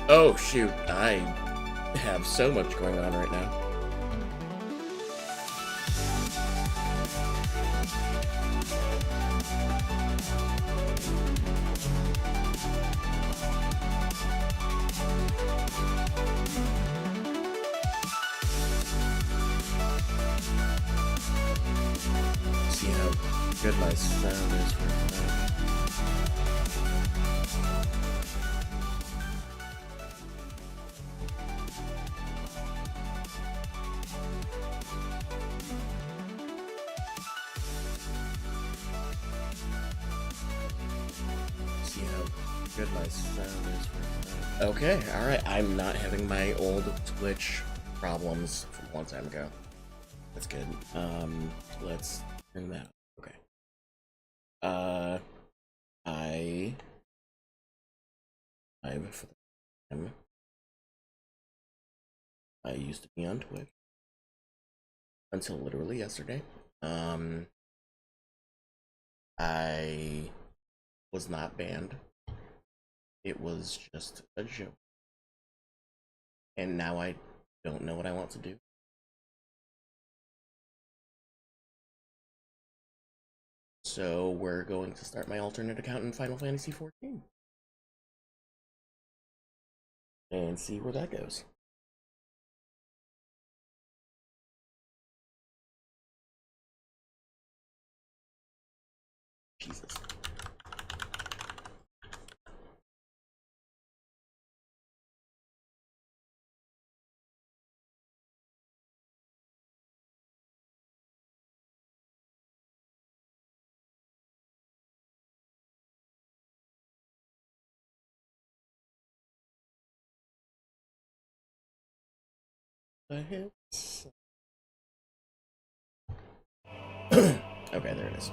Oh shoot, I have so much going on right now. See how good my sound is for that. See how good my sound is for that. Okay, alright, I'm not having my old Twitch problems from a long time ago. That's good. Let's turn that up. Okay. I've for the time, I used to be on Twitch until literally yesterday. I was not banned. It was just a joke. And now I don't know what I want to do. So we're going to start my alternate account in Final Fantasy XIV. And see where that goes. Jesus. Okay, there it is.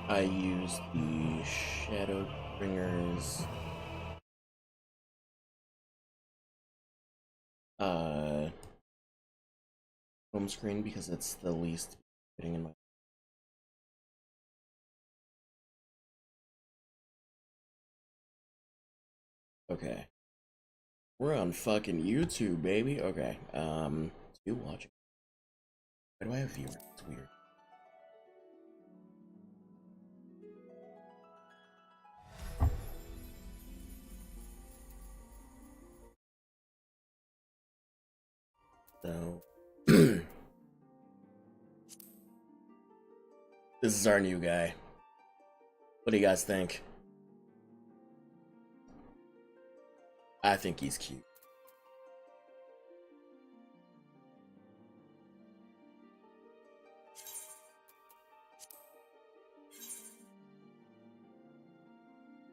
I use the Shadowbringers home screen because it's the least fitting in my. Okay. We're on fucking YouTube, baby. Okay. Still watching. Why do I have viewers? It's weird. So this is our new guy. What do you guys think? I think he's cute.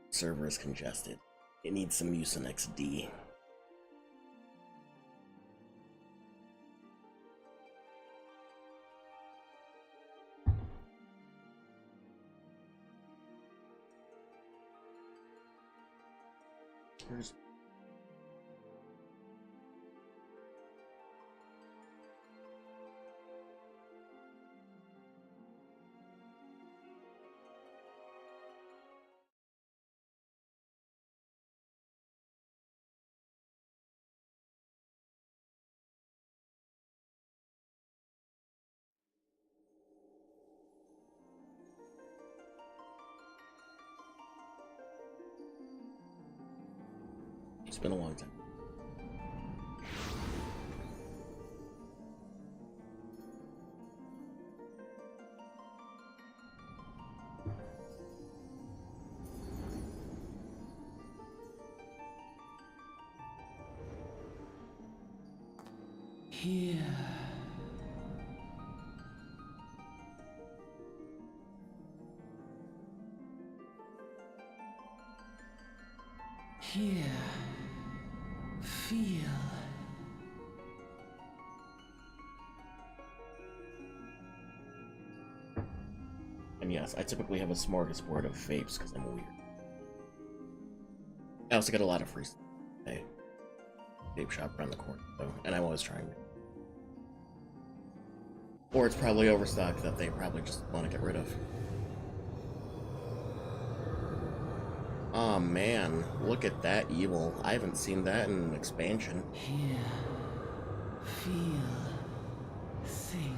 Server is congested. It needs some Mucinex D. Here's It's been a long time. Here. Here. Feel. And yes, I typically have a smorgasbord of vapes because I'm weird. I also get a lot of free stuff. Hey, vape shop around the corner, though, and I'm always trying to. Or it's probably overstocked that they probably just want to get rid of. Aw, man, look at that evil. I haven't seen that in an expansion. Here. Feel. Think.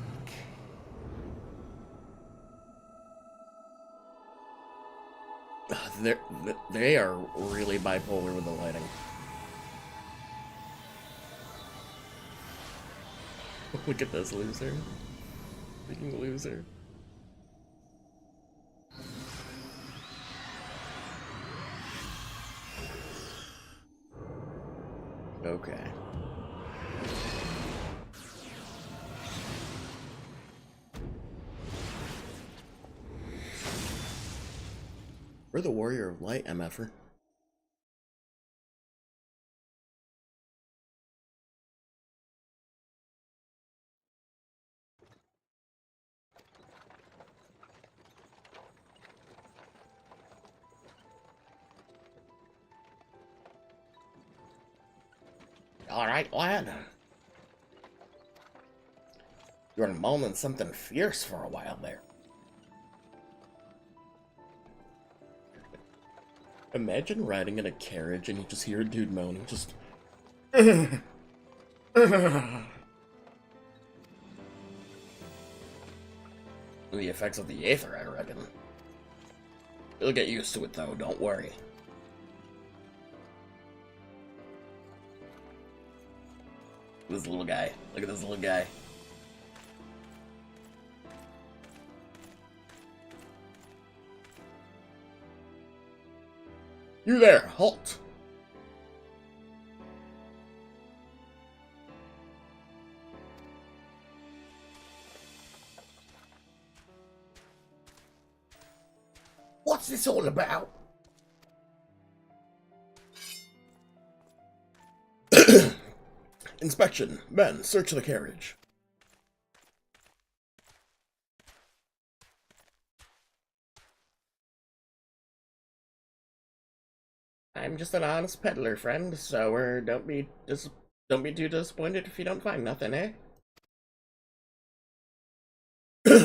They are really bipolar with the lighting. Look at this loser. Freaking loser. Okay. We're the Warrior of Light, MFer. Alright, lad. You were moaning something fierce for a while there. Imagine riding in a carriage and you just hear a dude moaning, just... The effects of the Aether, I reckon. You'll get used to it, though, don't worry. This little guy. Look at this little guy. You there, halt! What's this all about? Inspection. Men, search the carriage. I'm just an honest peddler, friend, so don't be too disappointed if you don't find nothing, eh?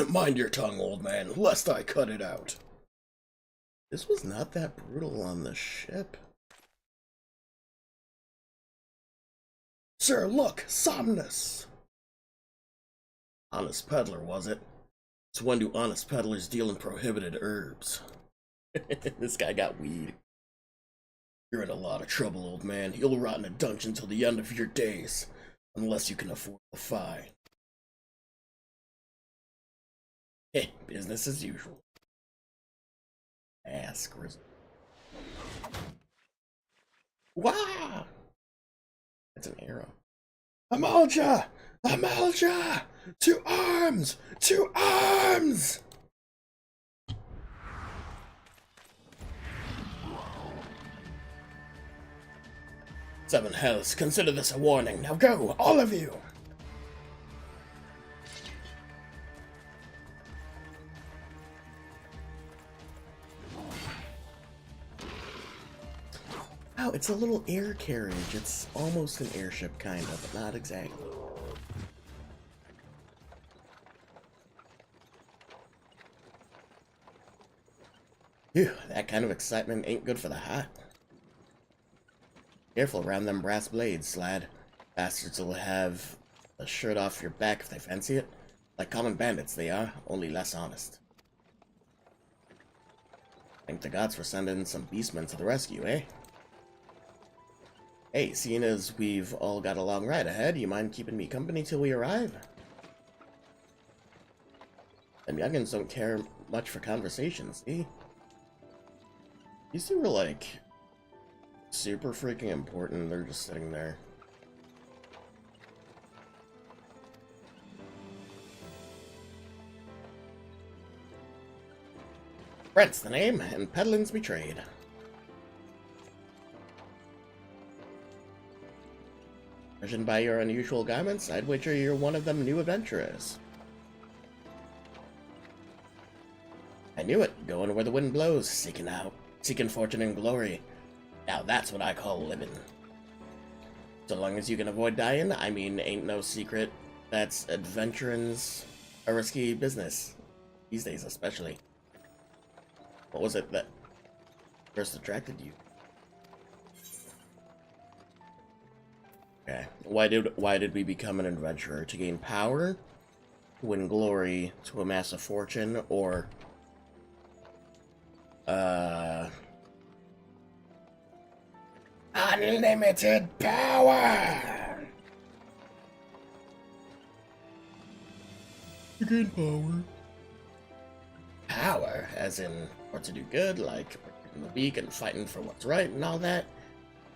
Mind your tongue, old man, lest I cut it out. This was not that brutal on the ship. Sir, look, Somnus! Honest peddler, was it? It's when do honest peddlers deal in prohibited herbs? This guy got weed. You're in a lot of trouble, old man. You'll rot in a dungeon till the end of your days, unless you can afford the fine. Heh, business as usual. Ass grizzle. Wah! That's an arrow. Amalja! Amalja! To arms! To arms! Seven hells, consider this a warning. Now go, all of you! Oh, it's a little air carriage. It's almost an airship, kind of, but not exactly. Phew, that kind of excitement ain't good for the heart. Careful around them brass blades, lad. Bastards will have a shirt off your back if they fancy it. Like common bandits they are, only less honest. Thank the gods for sending some beastmen to the rescue, eh? Hey, seeing as we've all got a long ride ahead, you mind keeping me company till we arrive? Them youngins don't care much for conversations, see? These two were like super freaking important. They're just sitting there. Brent's the name, and peddling's betrayed. Judging by your unusual garments, I'd wager you're one of them new adventurers. I knew it, going where the wind blows, seeking fortune and glory. Now that's what I call living. So long as you can avoid dying, I mean, ain't no secret that's adventuring's a risky business. These days, especially. What was it that first attracted you? Okay. Why did we become an adventurer? To gain power? To win glory? To amass a fortune? Or unlimited power! To gain power. Power, as in, or to do good, like protecting the weak and fighting for what's right and all that.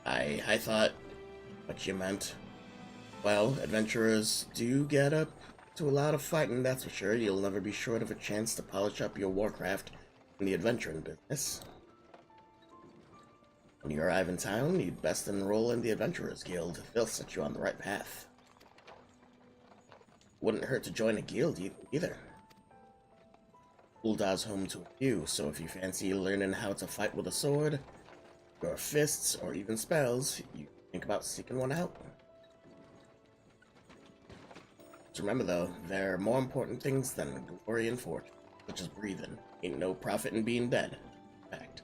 I thought what you meant. Well, adventurers do get up to a lot of fighting, that's for sure. You'll never be short of a chance to polish up your warcraft in the adventuring business. When you arrive in town, you'd best enroll in the Adventurers Guild. They'll set you on the right path. Wouldn't hurt to join a guild either. Uldah's home to a few, so if you fancy learning how to fight with a sword, your fists, or even spells, you think about seeking one out. Just remember though, there are more important things than glory and fortune, such as breathing. Ain't no profit in being dead. Fact.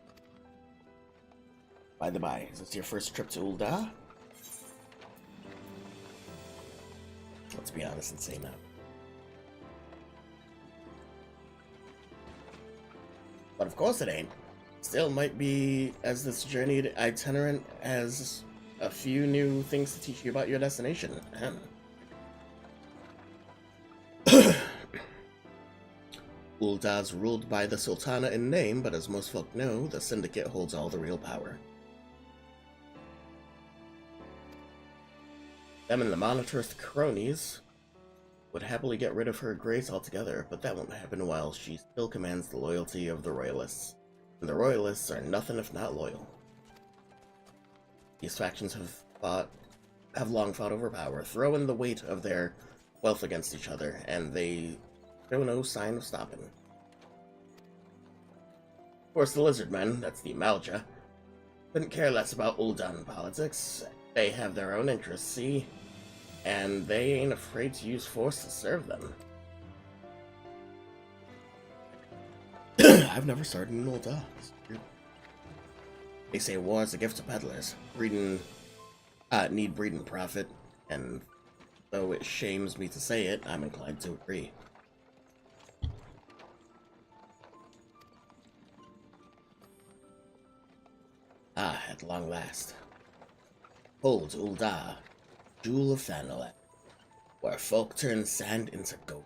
By the by, is this your first trip to Ul'dah? Let's be honest and say no. But of course it ain't. Still might be as this journey itinerant as a few new things to teach you about your destination. Uldah's ruled by the Sultana in name, but as most folk know, the Syndicate holds all the real power. Them and the monetarist cronies would happily get rid of her grace altogether, but that won't happen while she still commands the loyalty of the Royalists. And the Royalists are nothing if not loyal. These factions have long fought over power, throwing the weight of their wealth against each other, and they show no sign of stopping. Of course, the Lizardmen, that's the Malja, couldn't care less about Ul'dah politics. They have their own interests, see? And they ain't afraid to use force to serve them. I've never started in Ul'dah. They say war is a gift to peddlers. Need breeding profit, and though it shames me to say it, I'm inclined to agree. Ah, at long last. Hold Ul'dah, Jewel of Thanalan, where folk turn sand into gold.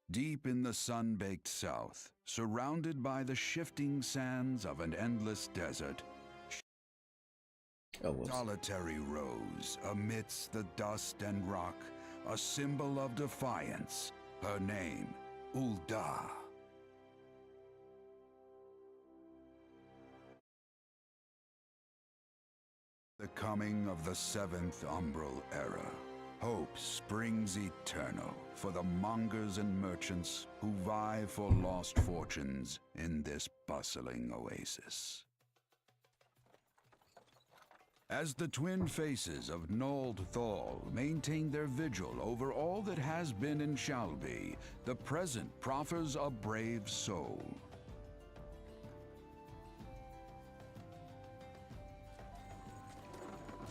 Deep in the sun-baked south, surrounded by the shifting sands of an endless desert, solitary rose amidst the dust and rock, a symbol of defiance. Her name, Ul'dah. The coming of the seventh Umbral Era. Hope springs eternal for the mongers and merchants who vie for lost fortunes in this bustling oasis. As the twin faces of Nold Thal maintain their vigil over all that has been and shall be, the present proffers a brave soul.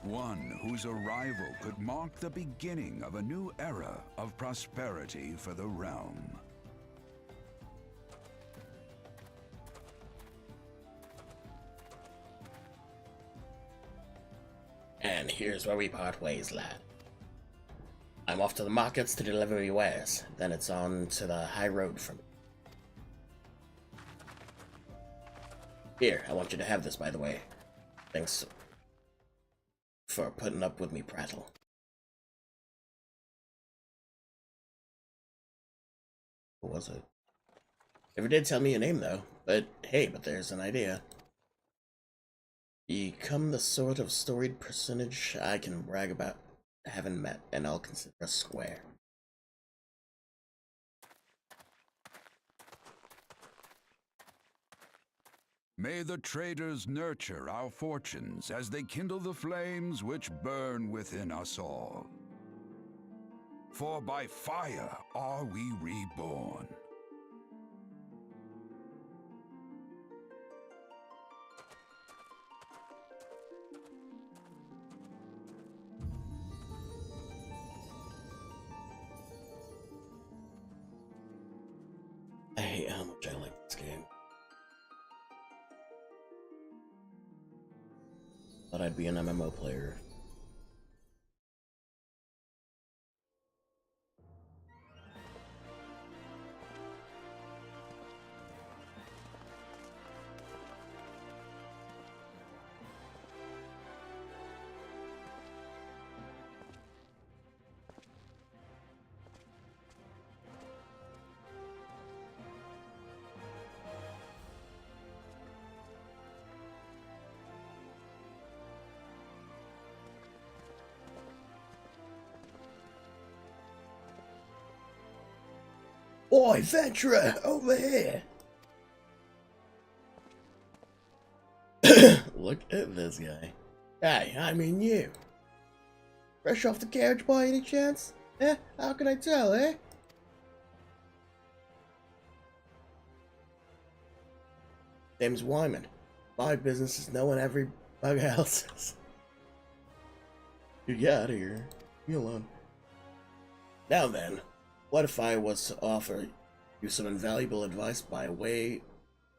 One whose arrival could mark the beginning of a new era of prosperity for the realm. And here's where we part ways, lad. I'm off to the markets to deliver me wares, then it's on to the high road from me. Here, I want you to have this, by the way. Thanks for putting up with me prattle. What was it? Never did tell me your name, though. But hey, there's an idea. Become the sort of storied personage I can brag about having met, and I'll consider a square. May the traders nurture our fortunes as they kindle the flames which burn within us all. For by fire are we reborn. I hate how much I like this game. Thought I'd be an MMO player. Oi, Ventura, over here! Look at this guy. Hey, I mean you. Fresh off the carriage by any chance? Eh? How can I tell, eh? Name's Wyman. My business is knowing every bug else's. You get out of here. Leave me alone. Now then, what if I was to offer you some invaluable advice by way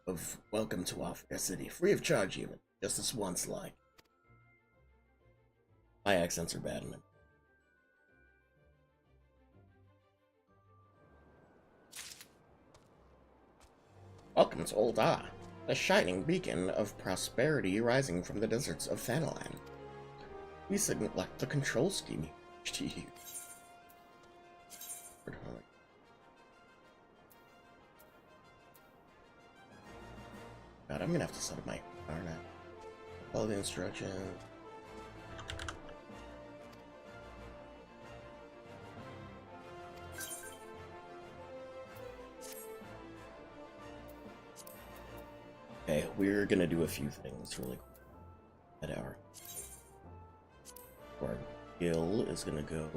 of welcome to our city, free of charge even, just this once like. My accents are bad enough. Welcome to Old Ah, a shining beacon of prosperity rising from the deserts of Thanalan. We neglect the control scheme to you. God, I'm gonna have to set up my aren't I? Follow the instructions. Okay, we're gonna do a few things really quick. At our guild is gonna go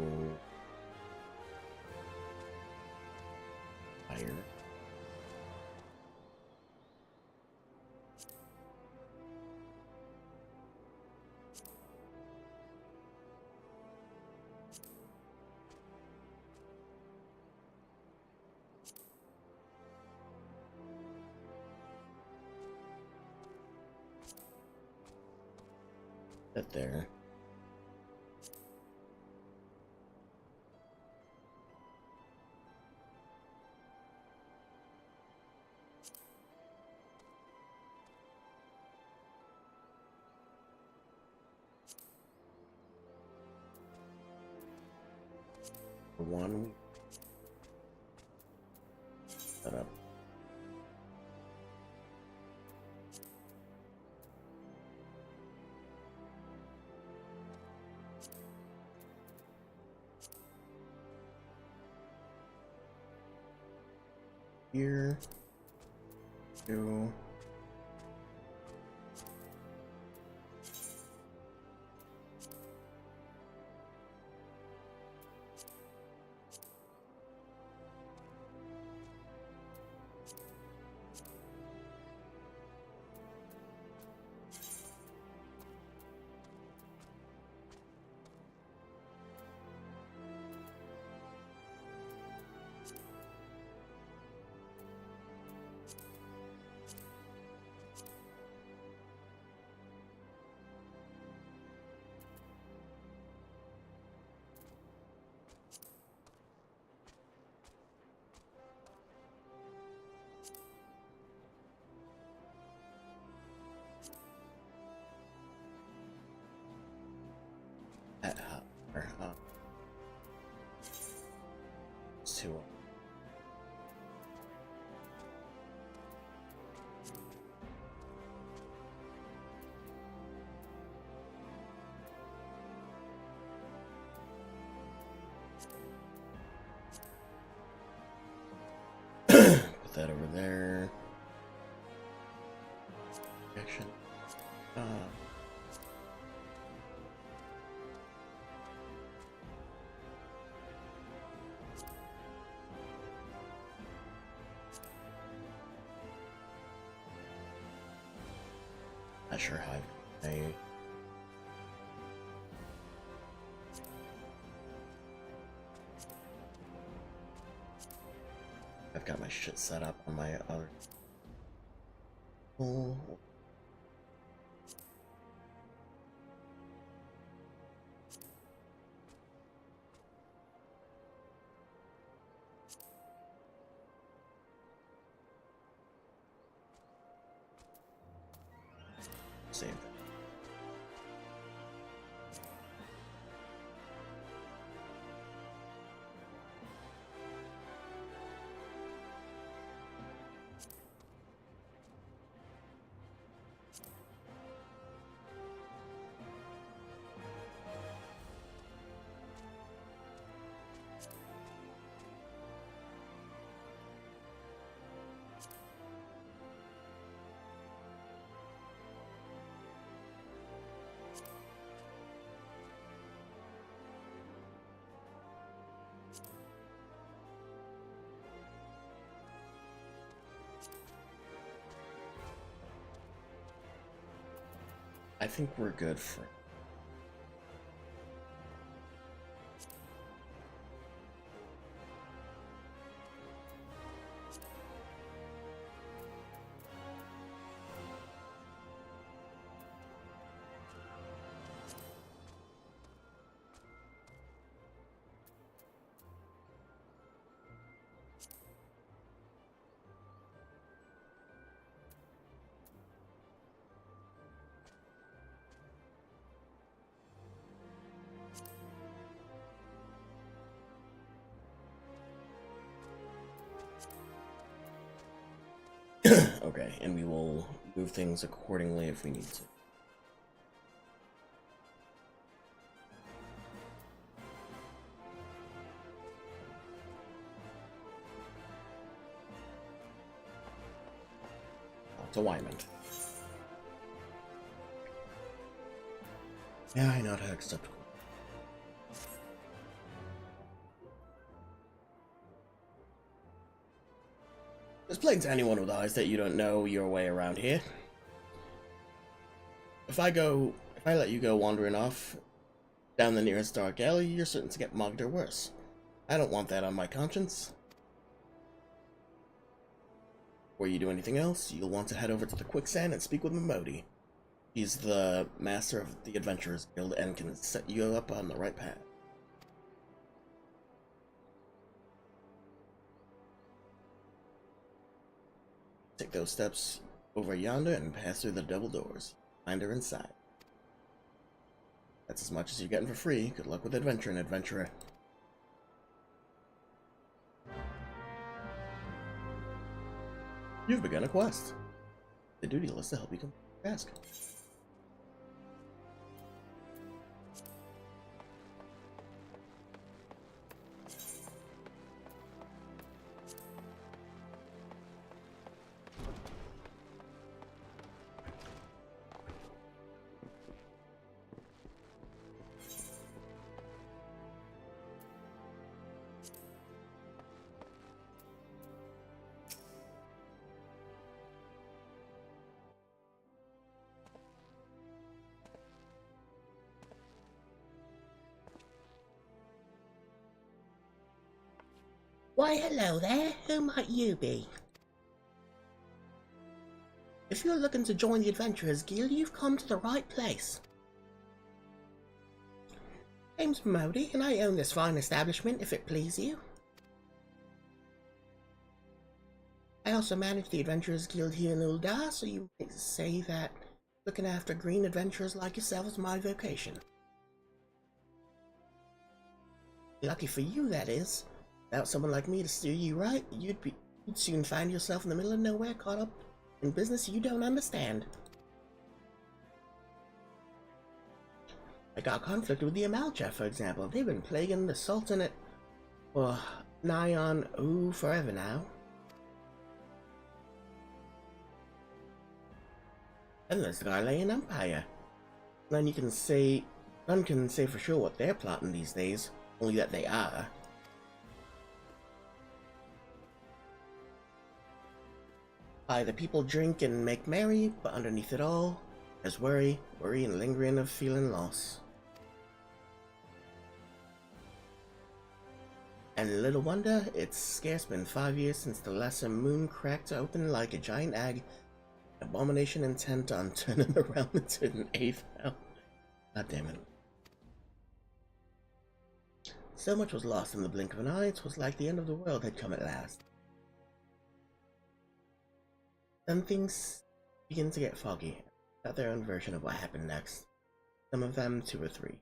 higher. That there. For one, set up. Here, 2. At or it's 2. that over there. Action. Not sure how I've got my shit set up on my other. Oh. Same thing. I think we're good for. Okay, and we will move things accordingly if we need to. To Wyman. Yeah, I know how acceptable. It's plain to anyone with eyes that you don't know your way around here. If I let you go wandering off down the nearest dark alley, you're certain to get mugged or worse. I don't want that on my conscience. Before you do anything else, you'll want to head over to the Quicksand and speak with Momodi. He's the master of the Adventurers Guild and can set you up on the right path. Take those steps over yonder and pass through the double doors. Find her inside. That's as much as you're getting for free. Good luck with adventuring, adventurer. You've begun a quest. The duty list to help you complete the task. Why, hello there. Who might you be? If you're looking to join the Adventurers Guild, you've come to the right place. Name's Modi, and I own this fine establishment, if it please you. I also manage the Adventurers Guild here in Ul'dah, so you might say that looking after green adventurers like yourself is my vocation. Lucky for you, that is. Without someone like me to steer you right, you'd soon find yourself in the middle of nowhere, caught up in business you don't understand. Like our conflict with the Amalcha, for example. They've been plaguing the Sultanate for nigh on, forever now. And there's the Garlean Empire. None can say for sure what they're plotting these days, only that they are. The people drink and make merry, but underneath it all, there's worry and lingering of feeling loss. And little wonder, it's scarce been 5 years since the lesser moon cracked open like a giant egg, abomination intent on turning around into an eighth hell. God damn it. So much was lost in the blink of an eye, it was like the end of the world had come at last. Then things begin to get foggy, got their own version of what happened next. Some of them 2 or 3.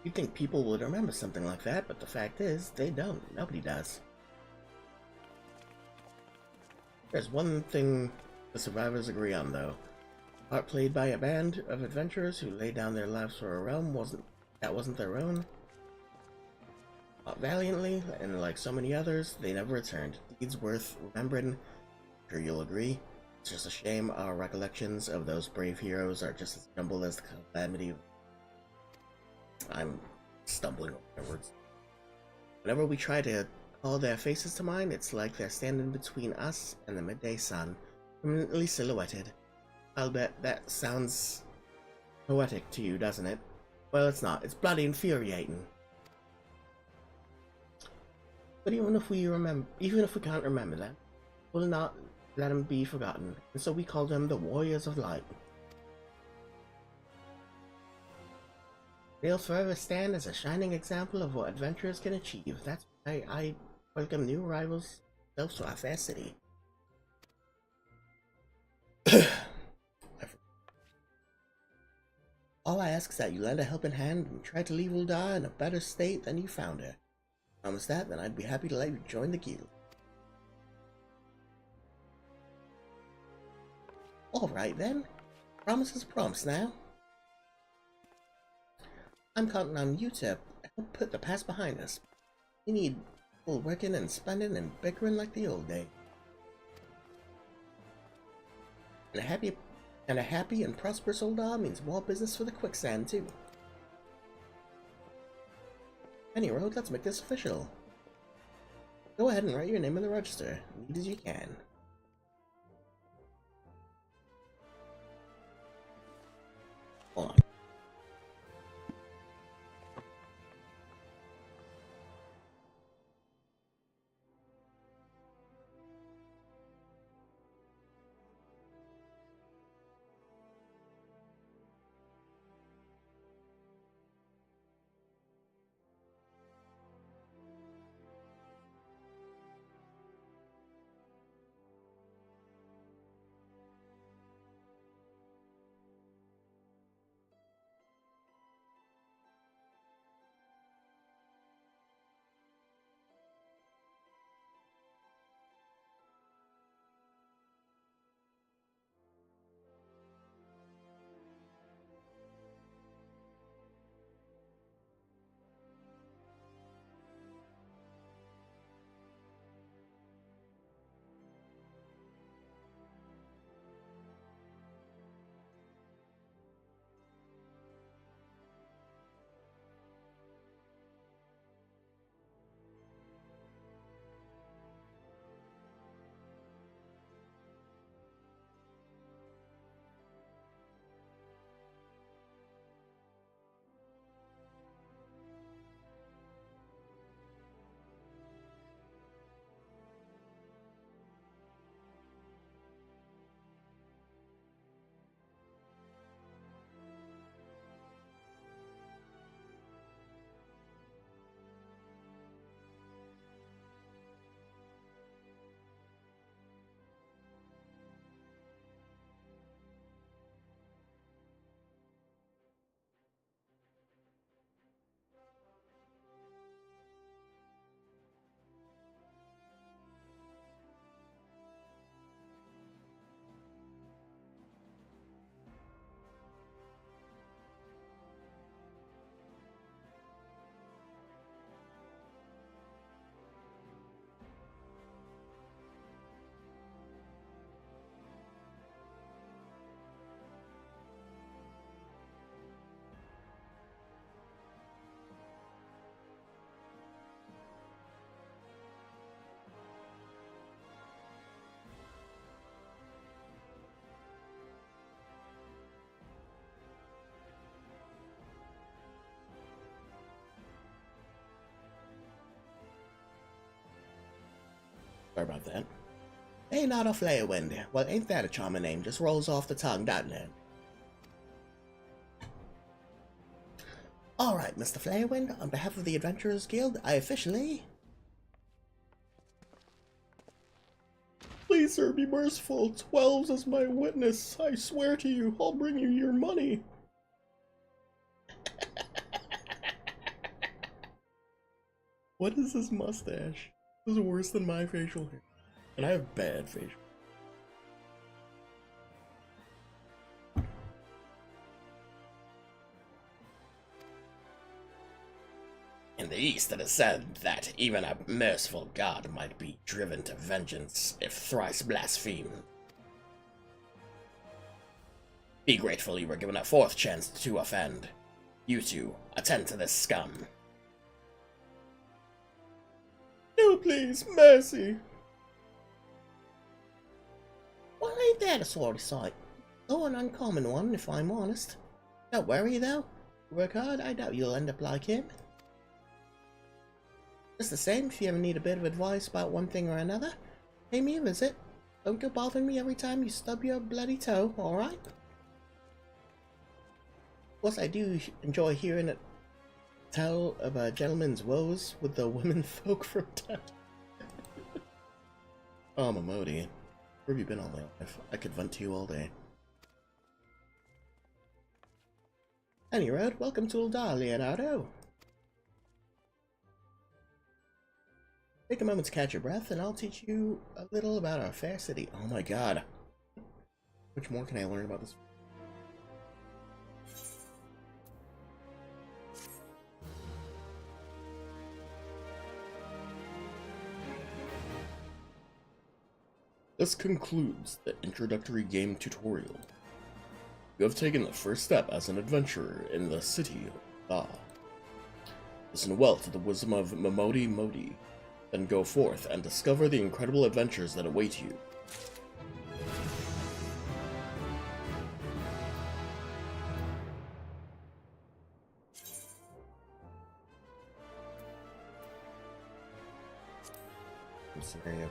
You'd think people would remember something like that, but the fact is, they don't. Nobody does. There's one thing the survivors agree on, though. The part played by a band of adventurers who laid down their lives for a realm that wasn't their own. Fought valiantly, and like so many others, they never returned. Deeds worth remembering. I'm sure you'll agree. It's just a shame our recollections of those brave heroes are just as jumbled as the calamity. I'm stumbling over words. Whenever we try to call their faces to mind, it's like they're standing between us and the midday sun, permanently silhouetted. I'll bet that sounds poetic to you, doesn't it? Well, it's not. It's bloody infuriating. But even if we can't remember them, we'll not let them be forgotten, and so we call them the Warriors of Light. They'll forever stand as a shining example of what adventurers can achieve. That's why I welcome new arrivals to our fair city. All I ask is that you lend a helping hand and try to leave Uldar in a better state than you found her. Promise that, then I'd be happy to let you join the guild. Alright then. Promise is a promise now. I'm counting on you to help put the past behind us. We need people working and spending and bickering like the old days. And a happy and prosperous Uldar means more business for the Quicksand too. Penny Road, let's make this official. Go ahead and write your name in the register, neat as you can. Hold on. Sorry about that. Leonardo Flarewind. Well, ain't that a charming name? Just rolls off the tongue, doesn't it? Alright, Mr. Flarewind, on behalf of the Adventurers Guild, I officially... Please, sir, be merciful. 12's as my witness. I swear to you, I'll bring you your money. What is this mustache? This is worse than my facial hair. And I have bad facial. In the East, it is said that even a merciful god might be driven to vengeance if thrice blasphemed. Be grateful you were given a fourth chance to offend. You two, attend to this scum. No, please, mercy. Well, ain't that a sorry sight? Though an uncommon one, if I'm honest. Don't worry, though. Work hard, I doubt you'll end up like him. Just the same, if you ever need a bit of advice about one thing or another, pay me a visit. Don't go bothering me every time you stub your bloody toe, alright? Of course, I do enjoy hearing it tell of a gentleman's woes with the women folk from town. Oh, Momodi. Where have you been all my life? I could vent to you all day. Any road, welcome to Uldar, Leonardo. Take a moment to catch your breath, and I'll teach you a little about our fair city. Oh my god. How much more can I learn about this? This concludes the introductory game tutorial. You have taken the first step as an adventurer in the city of Ba. Listen well to the wisdom of Momodi Modi, then go forth and discover the incredible adventures that await you. Scenario.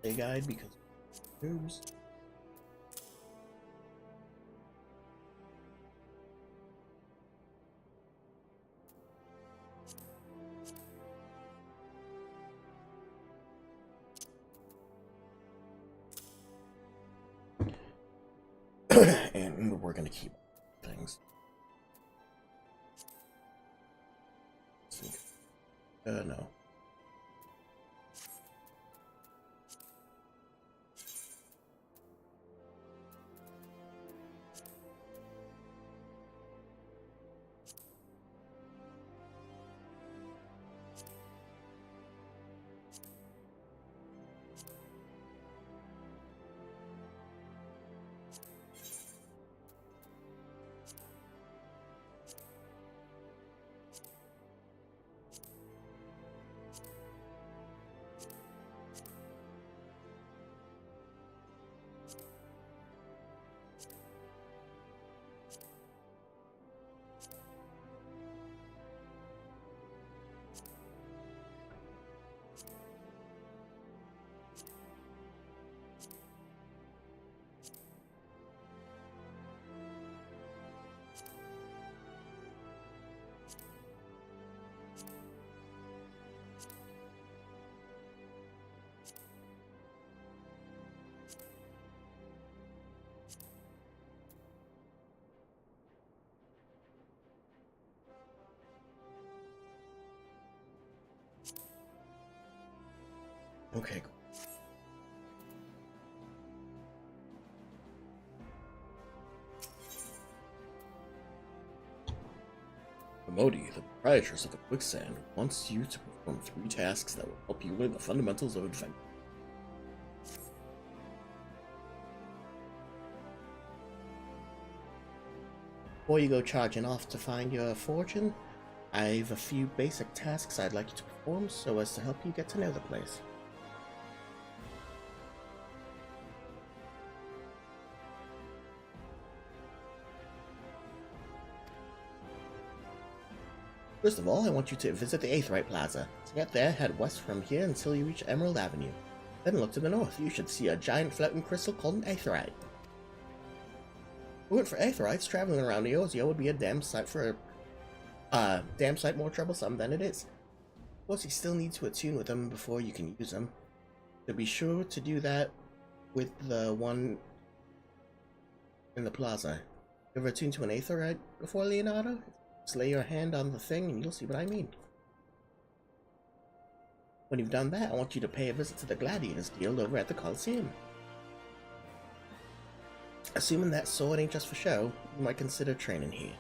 Play guide because noobs. And we're gonna keep things. No. Okay. Modi, the proprietress of the Quicksand, wants you to perform 3 tasks that will help you learn the fundamentals of adventure. Before you go charging off to find your fortune, I've a few basic tasks I'd like you to perform so as to help you get to know the place. First of all, I want you to visit the Aetheryte Plaza. To get there, head west from here until you reach Emerald Avenue. Then look to the north. You should see a giant floating crystal called an Aetheryte. If it weren't for Aetherites, traveling around Eorzea would be a damn sight more troublesome than it is. Of course, you still need to attune with them before you can use them. So be sure to do that with the one in the plaza. You ever attune to an Aetherite before, Leonardo? Just lay your hand on the thing and you'll see what I mean. When you've done that, I want you to pay a visit to the Gladiators Guild over at the Coliseum. Assuming that sword ain't just for show, you might consider training here.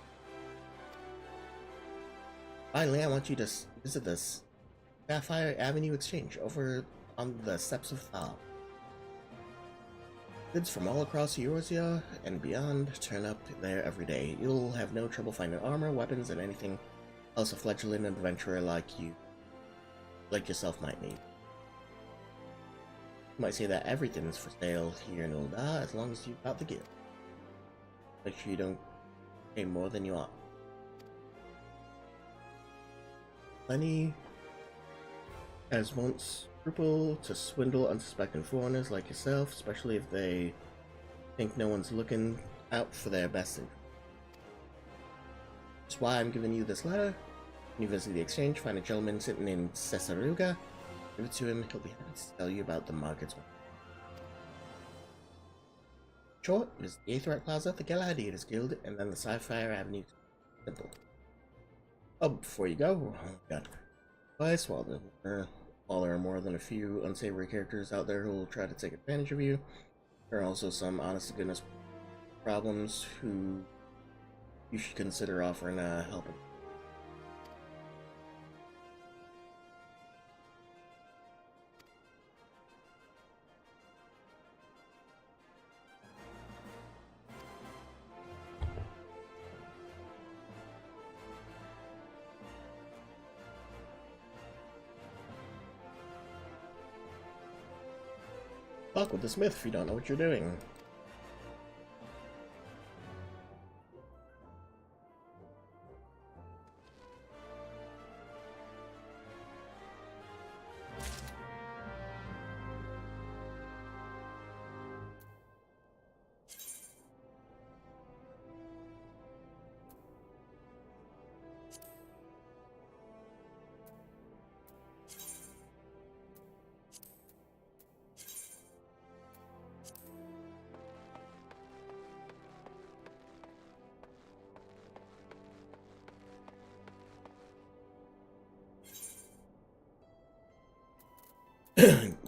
Finally, I want you to visit this Sapphire Avenue Exchange over on the Steps of Thal. Goods from all across Eorzea and beyond turn up there every day. You'll have no trouble finding armor, weapons, and anything else a fledgling adventurer like yourself might need. You might say that everything's for sale here in Ul'dah as long as you've got the guild. Make sure you don't pay more than you ought. Plenty as once scruple to swindle unsuspecting foreigners like yourself, especially if they think no one's looking out for their best interest. That's why I'm giving you this letter. When you visit the exchange, find a gentleman sitting in Caesaruga. Give it to him, he'll be happy to tell you about the markets. Short is the Aetheryte Plaza, the Gladiators Guild, and then the Sapphire Avenue Temple. Oh, before you go, got advice. While there are more than a few unsavory characters out there who will try to take advantage of you, there are also some honest-to-goodness problems who you should consider offering help. Talk with the smith if you don't know what you're doing.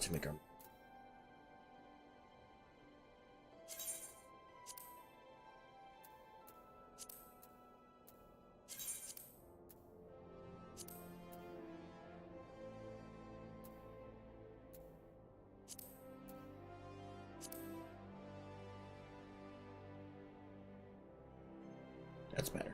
To make our that's better.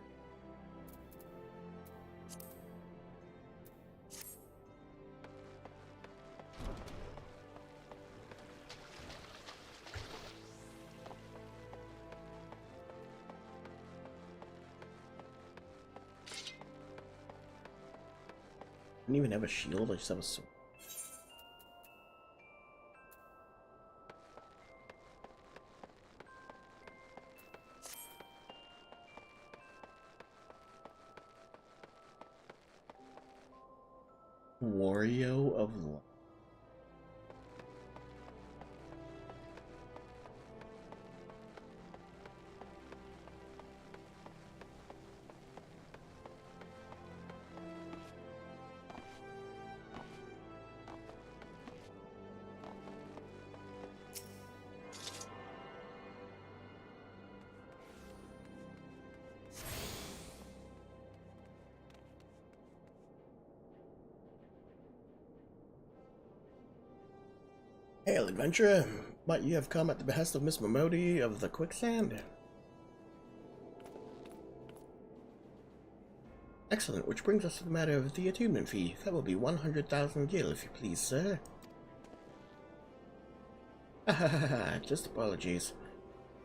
I didn't even have a shield, I just have a sword. Wario of Light. Hail, adventurer! Might you have come at the behest of Miss Momodi of the Quicksand? Excellent, which brings us to the matter of the attunement fee. That will be 100,000 gil, if you please, sir. Just apologies.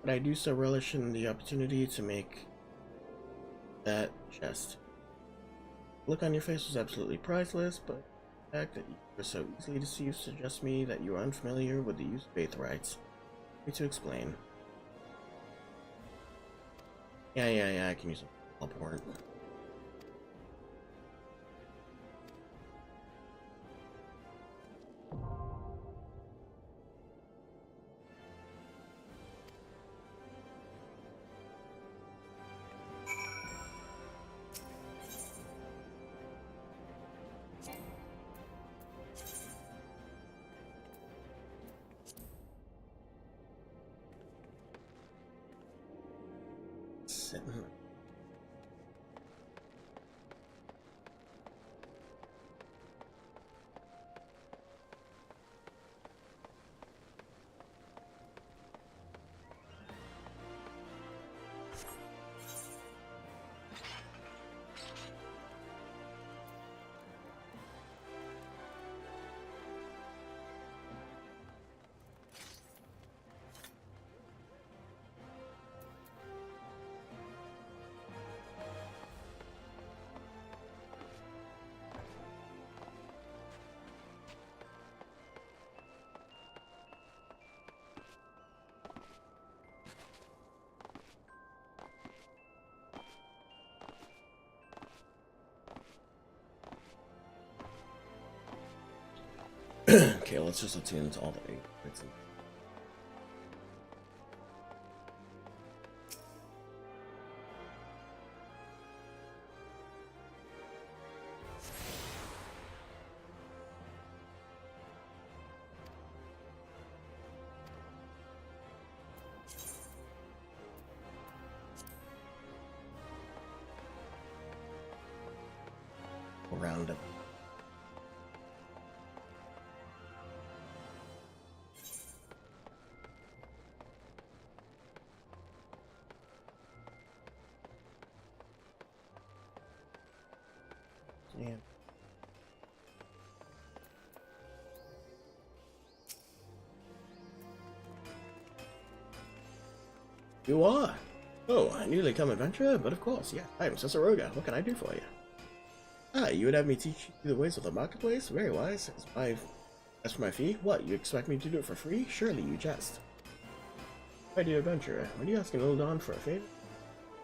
But I do so relish in the opportunity to make that jest. look on your face was absolutely priceless, but the fact that you were so easily deceived suggests me that you are unfamiliar with the use of faith rights. Me to explain. Yeah, I can use a teleport. Sitting. Okay, let's just attune to all the 8 bits. Around it. Yeah. You are? Oh, a newly come adventurer? But of course, yeah. I am Cesaroga. What can I do for you? Ah, you would have me teach you the ways of the marketplace? Very wise. As for my fee, what, you expect me to do it for free? Surely you jest. My dear adventurer, when you asking Ul'Dan for a favor,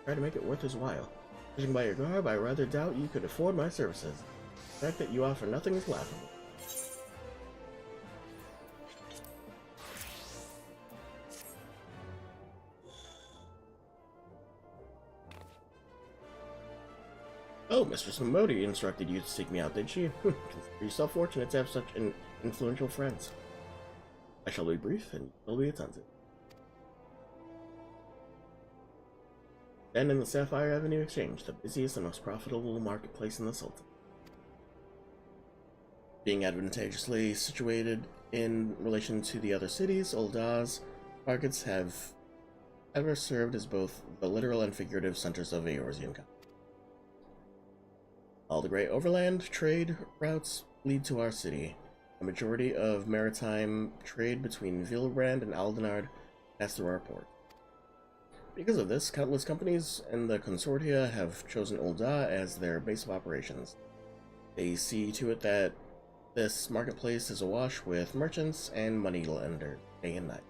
try to make it worth his while. Judging by your garb, I rather doubt you could afford my services. The fact that you offer nothing is laughable. Oh, Mistress Momodi instructed you to seek me out, did she? Consider yourself fortunate to have such influential friends. I shall be brief, and will be attentive. Then in the Sapphire Avenue Exchange, the busiest and most profitable marketplace in the Sultan. Being advantageously situated in relation to the other cities, Ul'Dan's markets have ever served as both the literal and figurative centers of Eorzean country. All the great overland trade routes lead to our city. A majority of maritime trade between Vilbrand and Aldenard pass through our port. Because of this, countless companies and the consortia have chosen Ul'Dan as their base of operations. They see to it that this marketplace is awash with merchants and moneylenders day and night.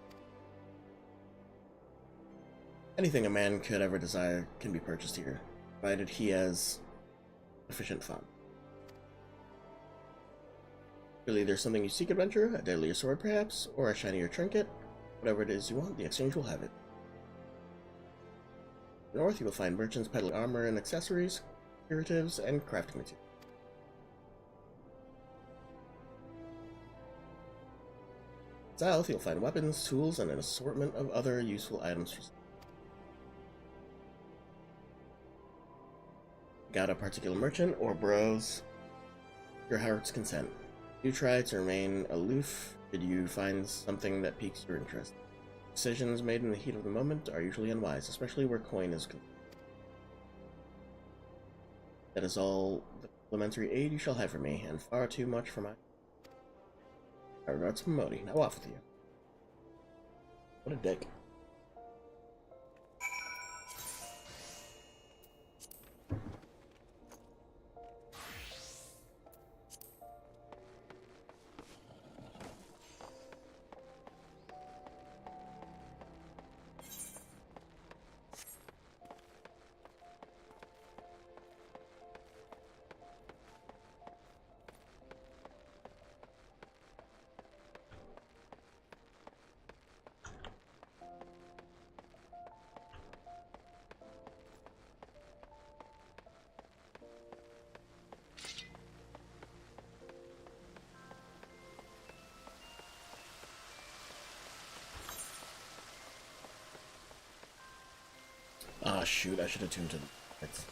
Anything a man could ever desire can be purchased here, provided he has sufficient fun. Really, there's something you seek, adventure, a deadlier sword perhaps, or a shinier trinket. Whatever it is you want, the exchange will have it. North, you will find merchants peddling armor and accessories, curatives, and crafting materials. South, you'll find weapons, tools, and an assortment of other useful items for sale. Got a particular merchant or browse your heart's content. You try to remain aloof. Did you find something that piques your interest? Decisions made in the heat of the moment are usually unwise, especially where coin is concerned. That is all the complimentary aid you shall have from me, and far too much for my regards, Momodi. Now off with you. What a dick. Ah, shoot, I should have tuned to the... It's...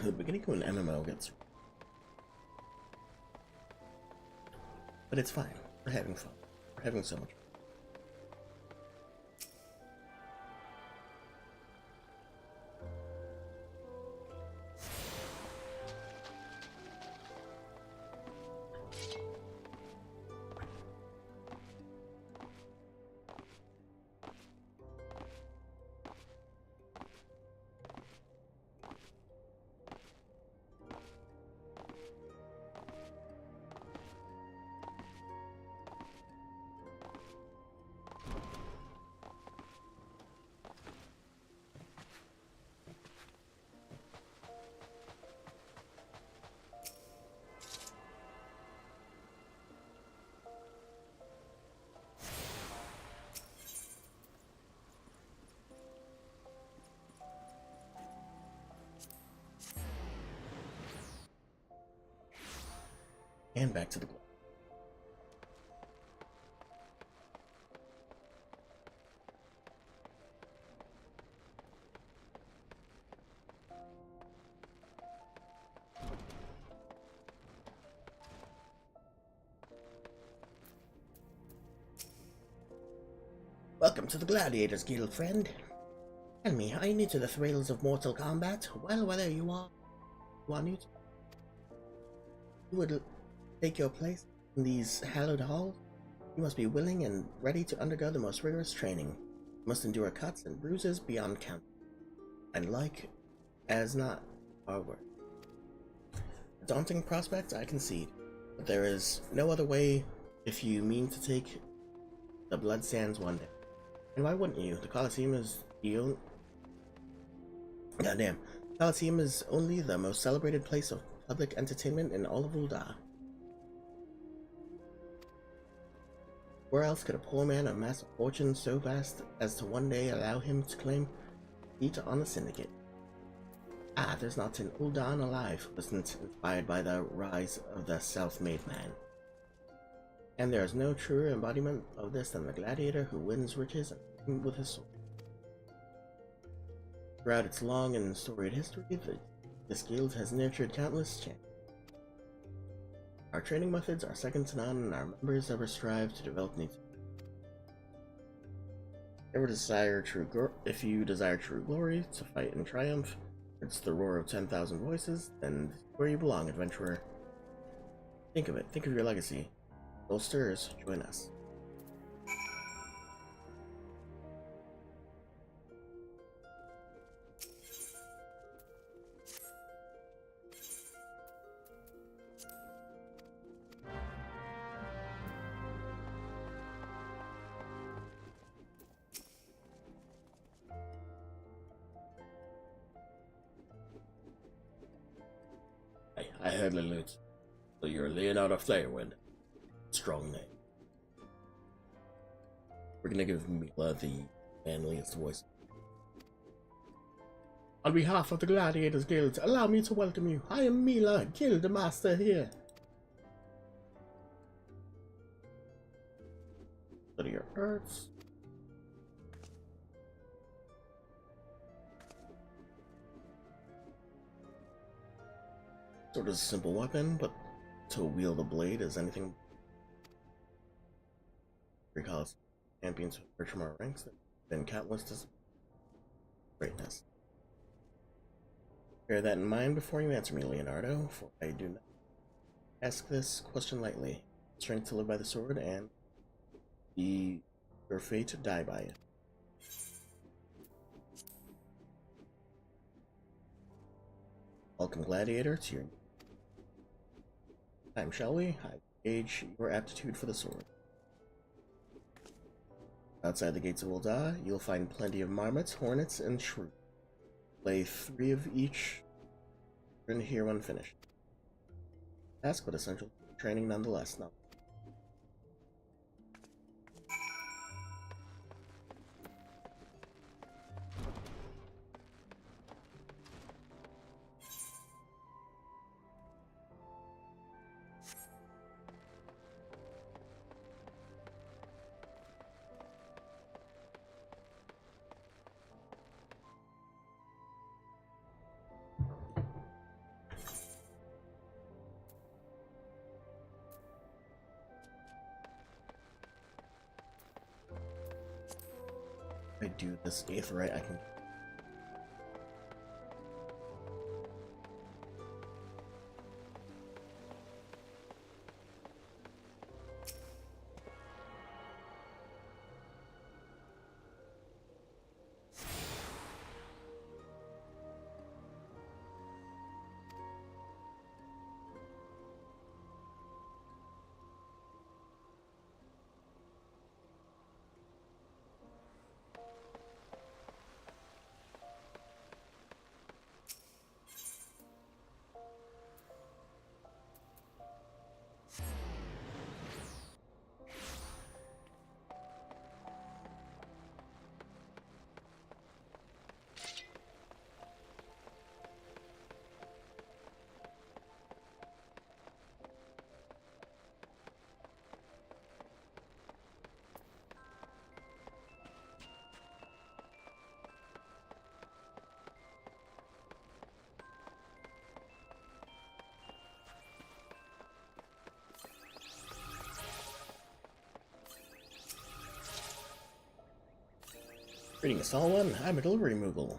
The beginning of an MMO gets... But it's fine. We're having fun. We're having so much fun. And back to the globe. Welcome to the Gladiators Guild, friend. Tell me, are you new to the thrills of Mortal Kombat? Well, whether you are new to, you would take your place in these hallowed halls, you must be willing and ready to undergo the most rigorous training. You must endure cuts and bruises beyond count. And like as not our word. A daunting prospect, I concede. But there is no other way if you mean to take the blood sands one day. And why wouldn't you? The Colosseum is the only... Goddamn. The Colosseum is only the most celebrated place of public entertainment in all of Ul'dah. Where else could a poor man amass a fortune so vast as to one day allow him to claim seat on the syndicate? Ah, there's not an Ul'dah alive who isn't inspired by the rise of the self-made man. And there is no truer embodiment of this than the gladiator who wins riches and with his sword. Throughout its long and storied history, this guild has nurtured countless champions. Our training methods are second to none, and our members ever strive to develop new. If you desire true glory, to fight in triumph, it's the roar of 10,000 voices, then where you belong, adventurer. Think of it. Think of your legacy. Soul stirs, join us. I heard Lelouch. So you're Leonardo Firewind. Strong name. We're gonna give Mila the manliest voice. On behalf of the Gladiators Guild, allow me to welcome you. I am Mila, Guild Master here. Study your arts. Sword is a simple weapon, but to wield a blade is anything. Recall champions who emerge from our ranks that have been countless to greatness. Bear that in mind before you answer me, Leonardo, for I do not ask this question lightly. Strength to live by the sword and your fate to die by it. Welcome, Gladiator, to your time, shall we? I gauge your aptitude for the sword. Outside the gates of Ul'dah, you'll find plenty of marmots, hornets, and shrews. Play 3 of each, and here when finished. Task, but essential training nonetheless. Now, if I do this 8th right, I can. Greetings, Solomon. I'm a delivery Moogle.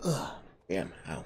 Ugh. Damn, ow.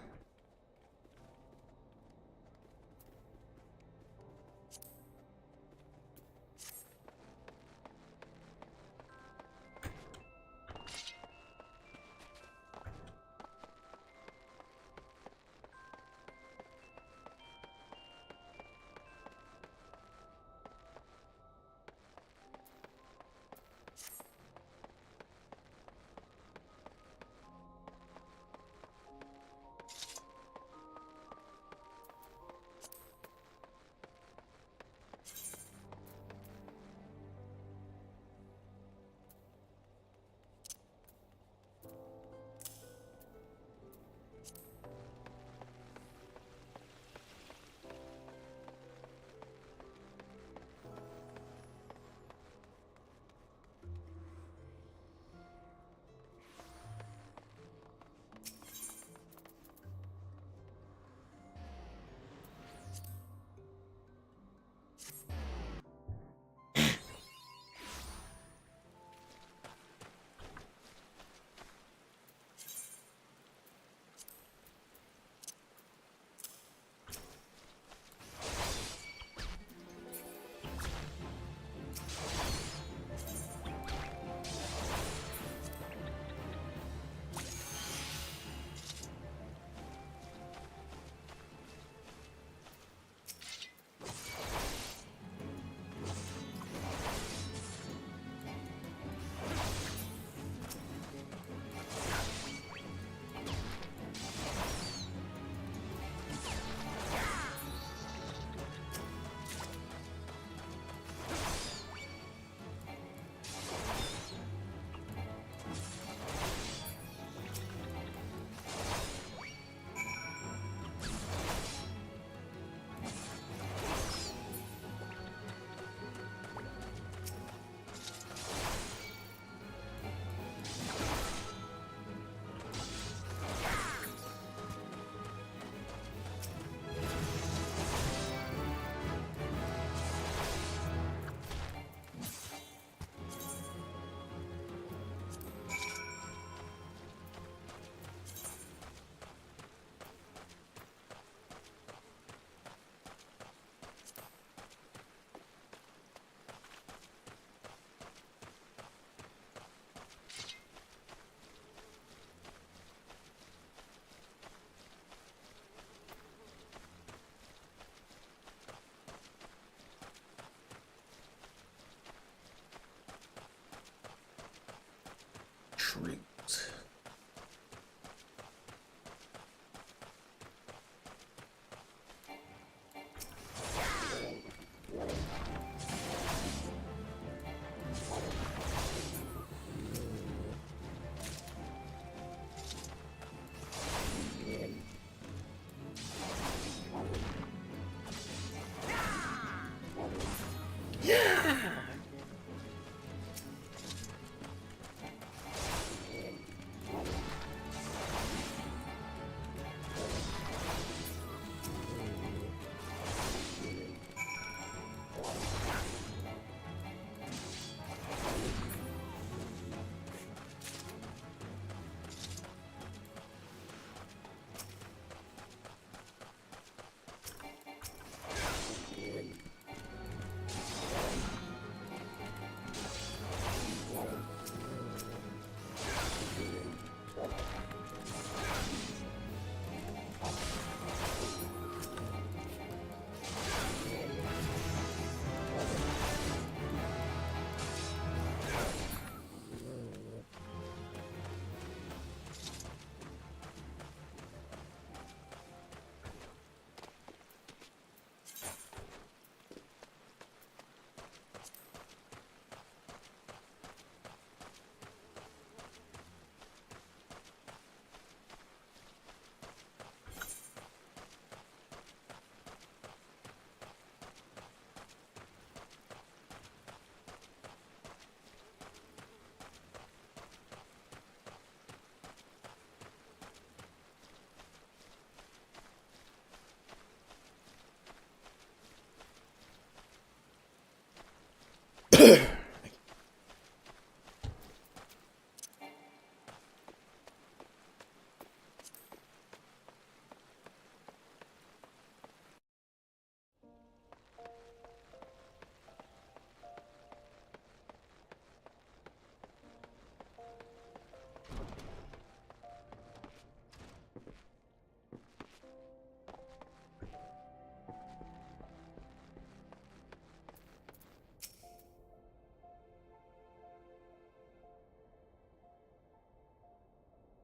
Shoot.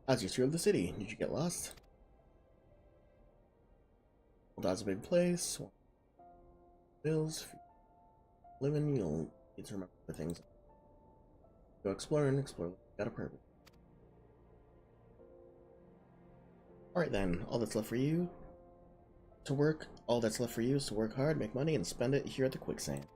How's your tour of the city? Did you get lost? Moldav's a big place. Bills. Living, you'll need to remember the things. Go explore and explore. Got a purpose. Alright then, all that's left for you to work. All that's left for you is to work hard, make money, and spend it here at the quicksand.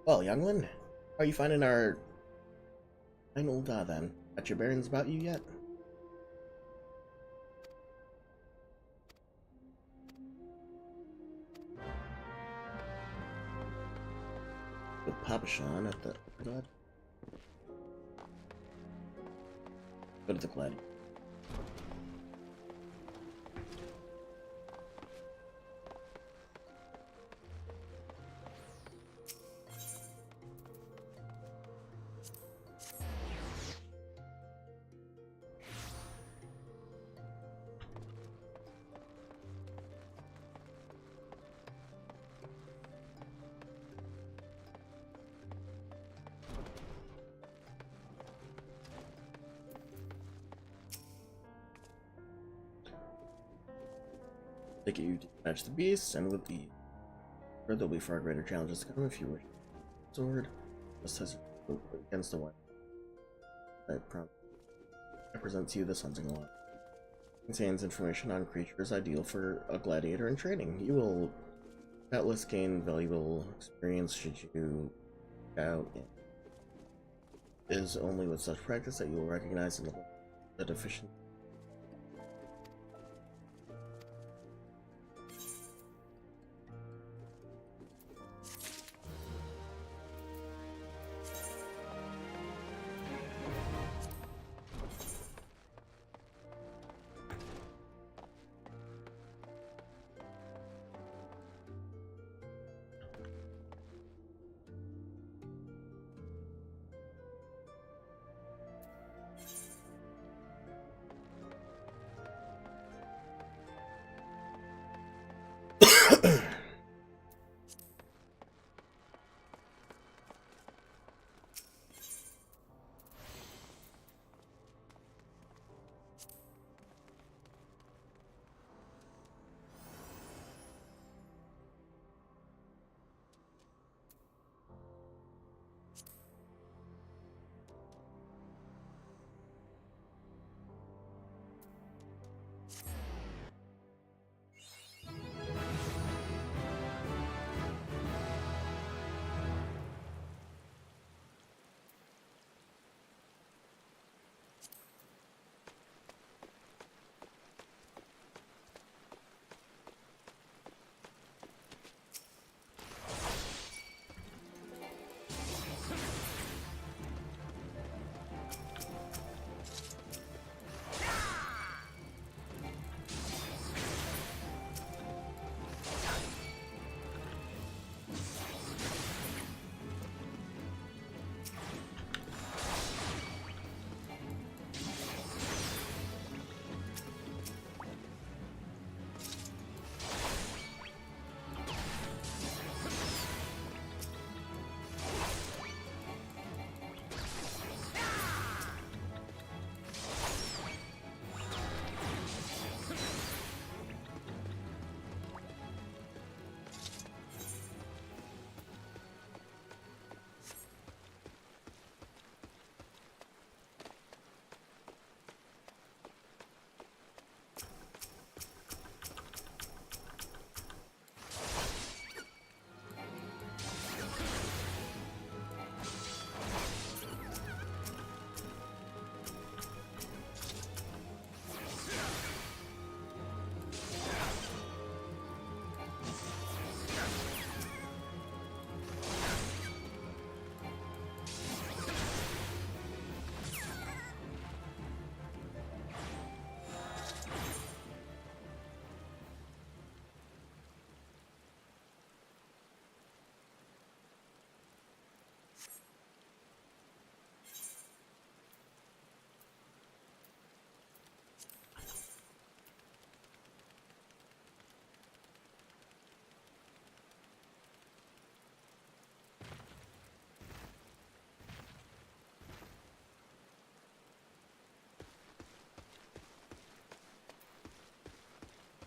Well, youngling, how are you finding our fine old then? Got your bearings about you yet? With Papashan at the God. Go to the Gladiator. Take you to match the beasts, and with the there'll be far greater challenges to come if you wish. Sword, just as against the one. That represents you this hunting lot. Contains information on creatures ideal for a gladiator in training. You will doubtless gain valuable experience should you out. It is only with such practice that you will recognize the deficiency.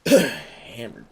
Hammered.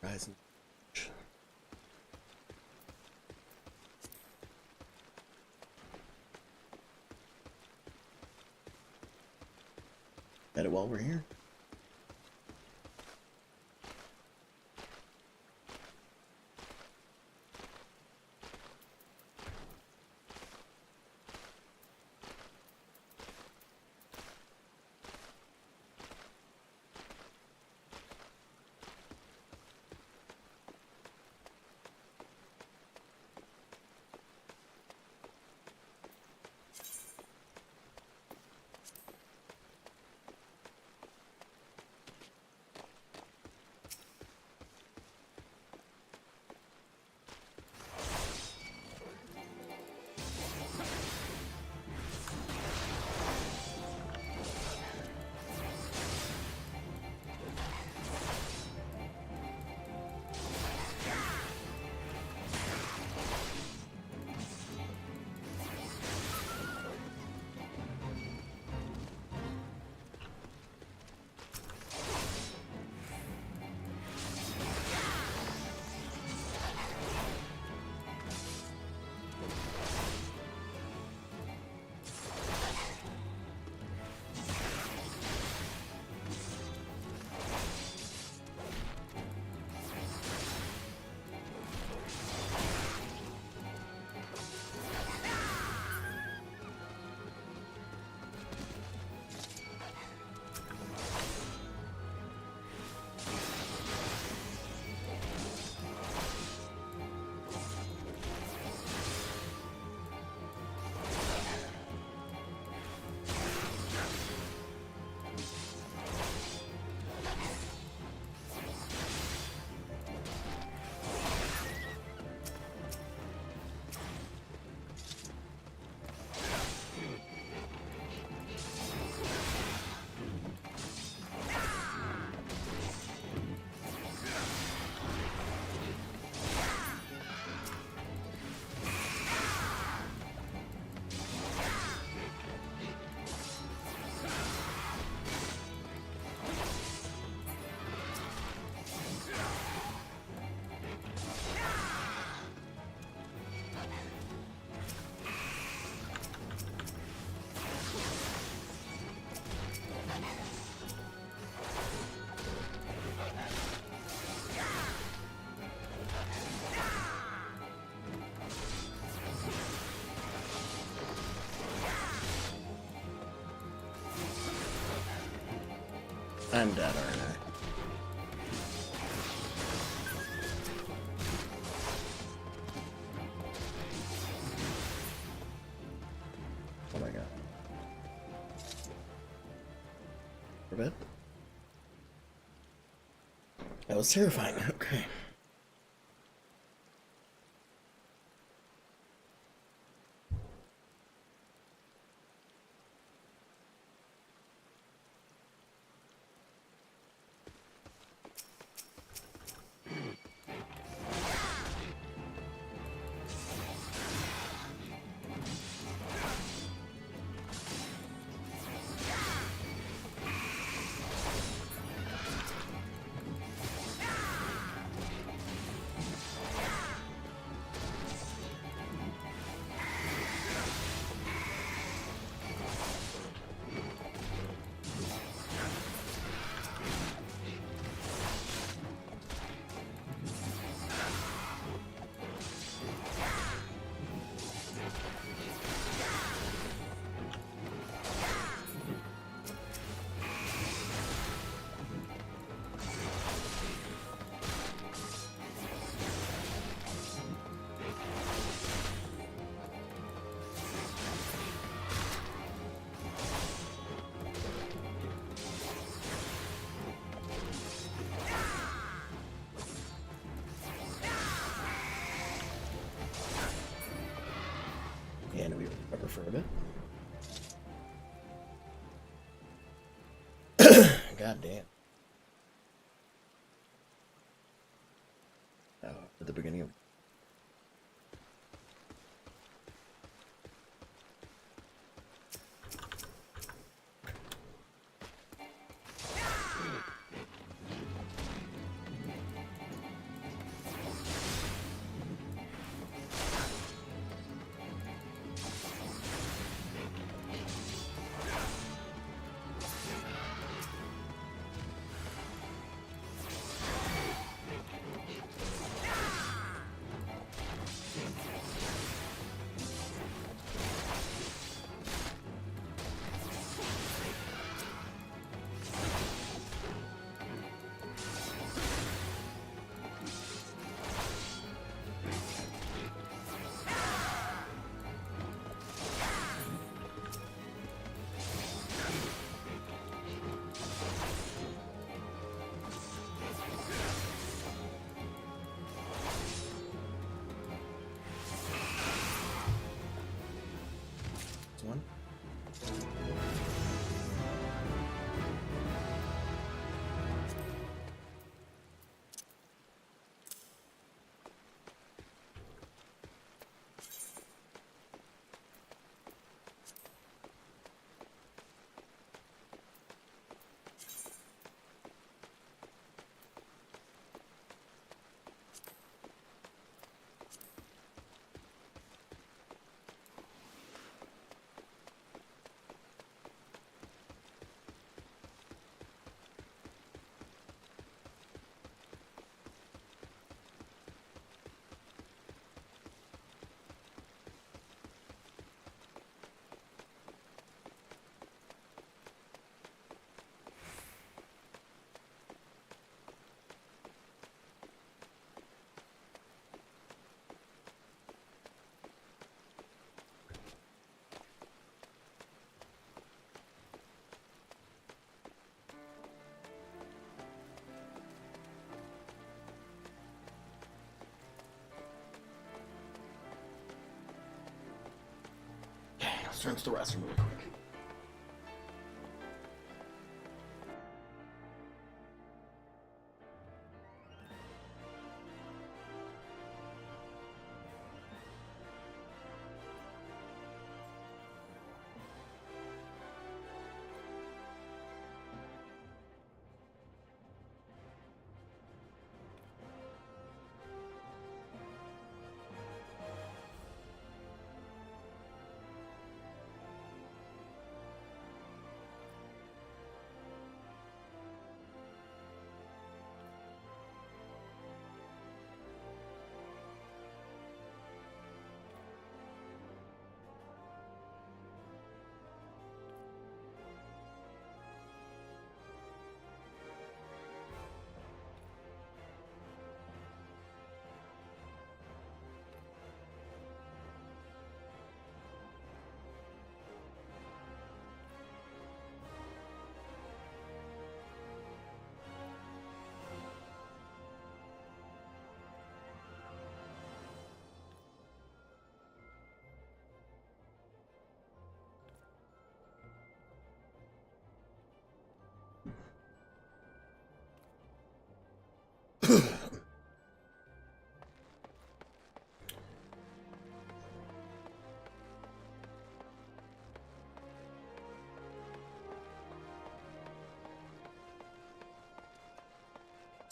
Horizon. Got it while we're here. I'm dead, aren't I? Oh my god. For a bit? That was terrifying. Okay. And we recover for a bit. God damn. Oh, at the beginning of this one. Okay, let's turn to the restroom really quick.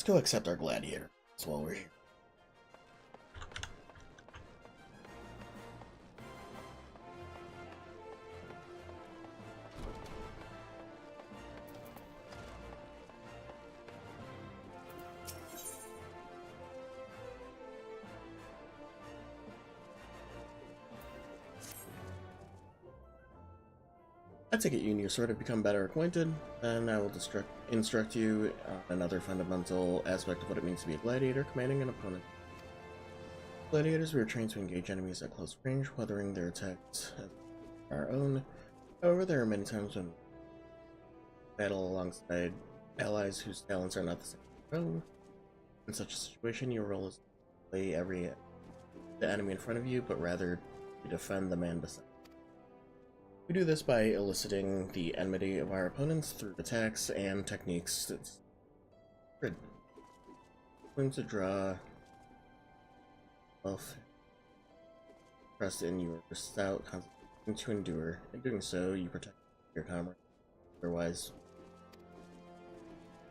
go accept our gladiator. That's while we're here. I take it you and your sword have become better acquainted, and I will instruct you on another fundamental aspect of what it means to be a gladiator, commanding an opponent. Gladiators, we are trained to engage enemies at close range, weathering their attacks as our own. However, there are many times when we battle alongside allies whose talents are not the same as our own. In such a situation, your role is to play the enemy in front of you, but rather to defend the man beside. We do this by eliciting the enmity of our opponents through attacks and techniques. It's good. Going to draw off. Press in your stout concentration to endure. In doing so, you protect your comrade. Otherwise,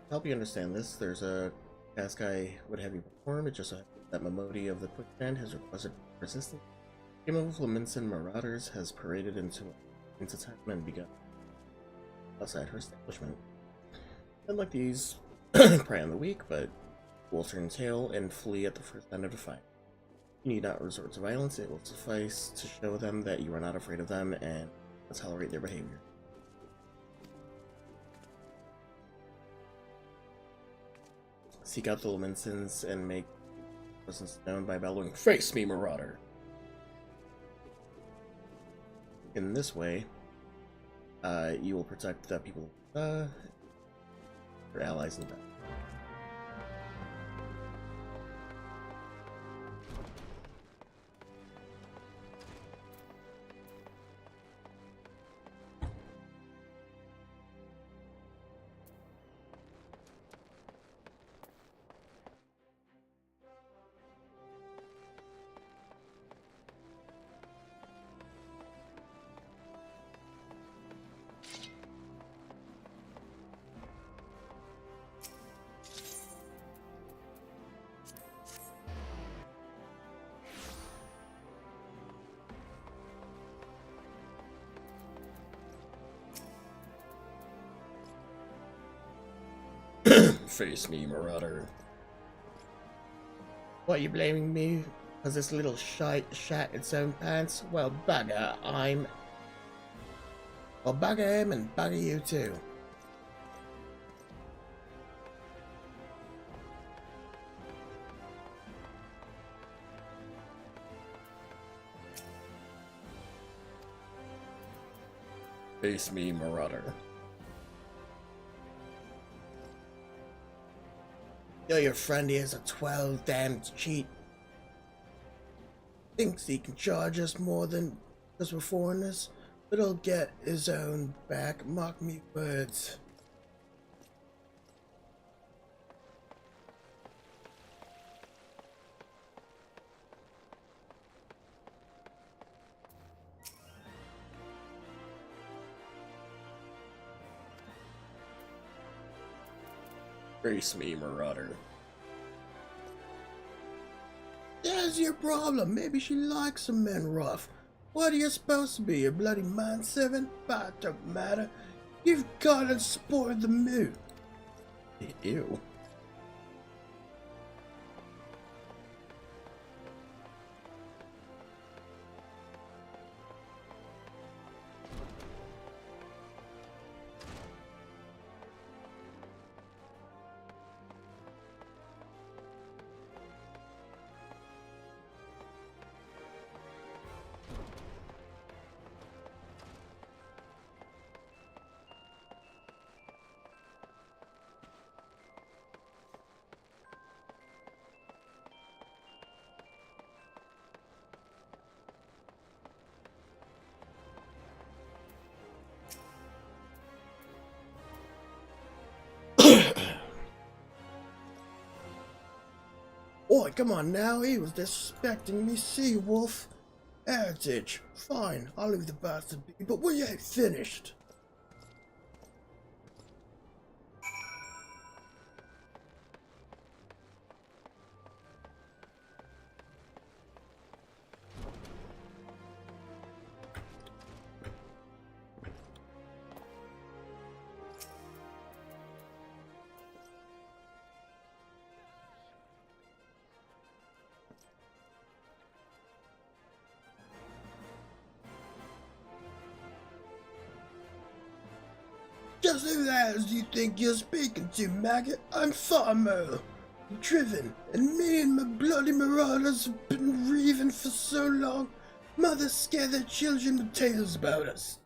to help you understand this, there's a task I would have you perform. It just so happens that Momodi of the Quicksand has requested resistance. A team of Flaminson marauders has paraded into time and begun outside her establishment. Unlike these, prey on the weak, but will turn tail and flee at the first sign of defiance. You need not resort to violence, it will suffice to show them that you are not afraid of them and tolerate their behavior. Seek out the Laminsons and make presence known by bellowing, "Face me, Marauder!" In this way, you will protect the people, your allies in battle. Face me, Marauder. What, you blaming me? Because this little shite shat its own pants? Well, bugger, Well, bugger him and bugger you too. Face me, Marauder. Yo, your friend is a 12 damned cheat. Thinks he can charge us more than because we're foreigners, but he'll get his own back. Mark me words. Face me, Marauder. There's your problem. Maybe she likes some men rough. What are you supposed to be, a bloody manservant? But don't matter. You've got to spoil the mood. Ew. Oi, come on now, he was disrespecting me, sea wolf. Heritage. Fine, I'll leave the bastard be, but we ain't finished. Just who the hell do you think you're speaking to, maggot? I'm Farmer, Driven, and me and my bloody marauders have been reaving for so long, mothers scare their children with tales about us.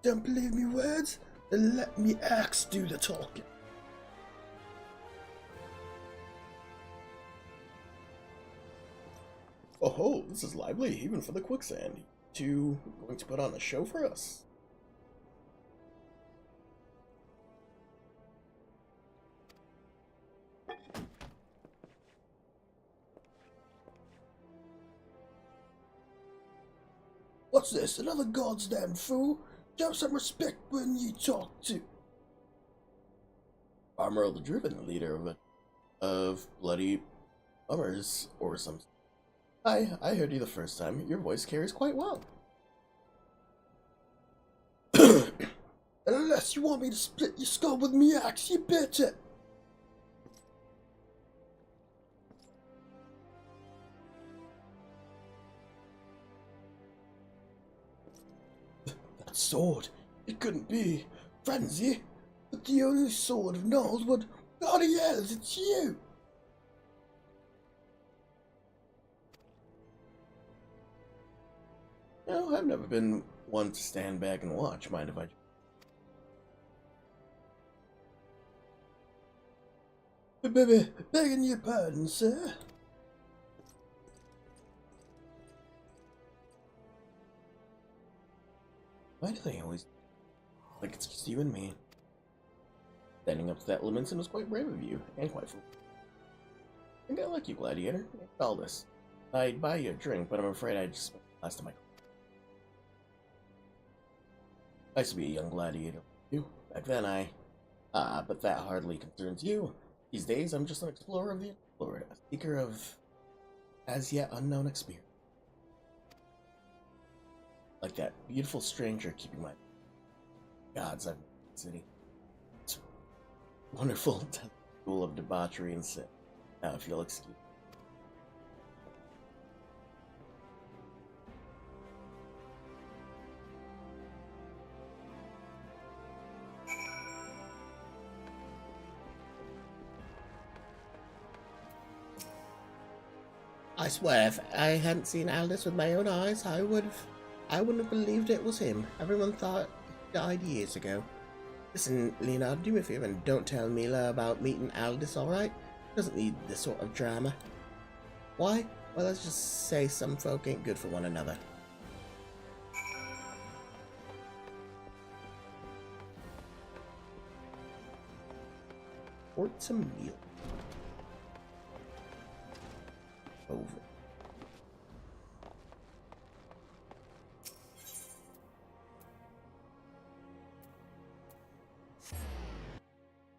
Don't believe me words? Then let me axe do the talking. Oh, this is lively, even for the quicksand. You going to put on a show for us? What's this? Another goddamn fool? Show some respect when you talk to Armor the Driven, leader of Bloody Bummers or something. Hi, I heard you the first time. Your voice carries quite well. Unless you want me to split your skull with me axe, you better. That sword, it couldn't be Frenzy, but the only sword of Knollswood. Bloody hell, it's you! No, I've never been one to stand back and watch. Mind if I... Baby, begging your pardon, sir. Why do they always... like it's just you and me? Standing up to that Levinson was quite brave of you, and quite foolish. I think I like you, Gladiator. All this. I'd buy you a drink, but I'm afraid I just spent the last of my... I used to be a young gladiator. You. Back then but that hardly concerns you. These days, I'm just an explorer of the unexplored, a seeker of as yet unknown experience. Like that beautiful stranger keeping my gods, I've been city. It's wonderful school of debauchery and sin. Now, if you'll excuse me. I swear, if I hadn't seen Aldous with my own eyes, I wouldn't have believed it was him. Everyone thought he died years ago. Listen, Leonard, do me a favor and don't tell Mila about meeting Aldous, alright? Doesn't need this sort of drama. Why? Well, let's just say some folk ain't good for one another. Or some meal. Over.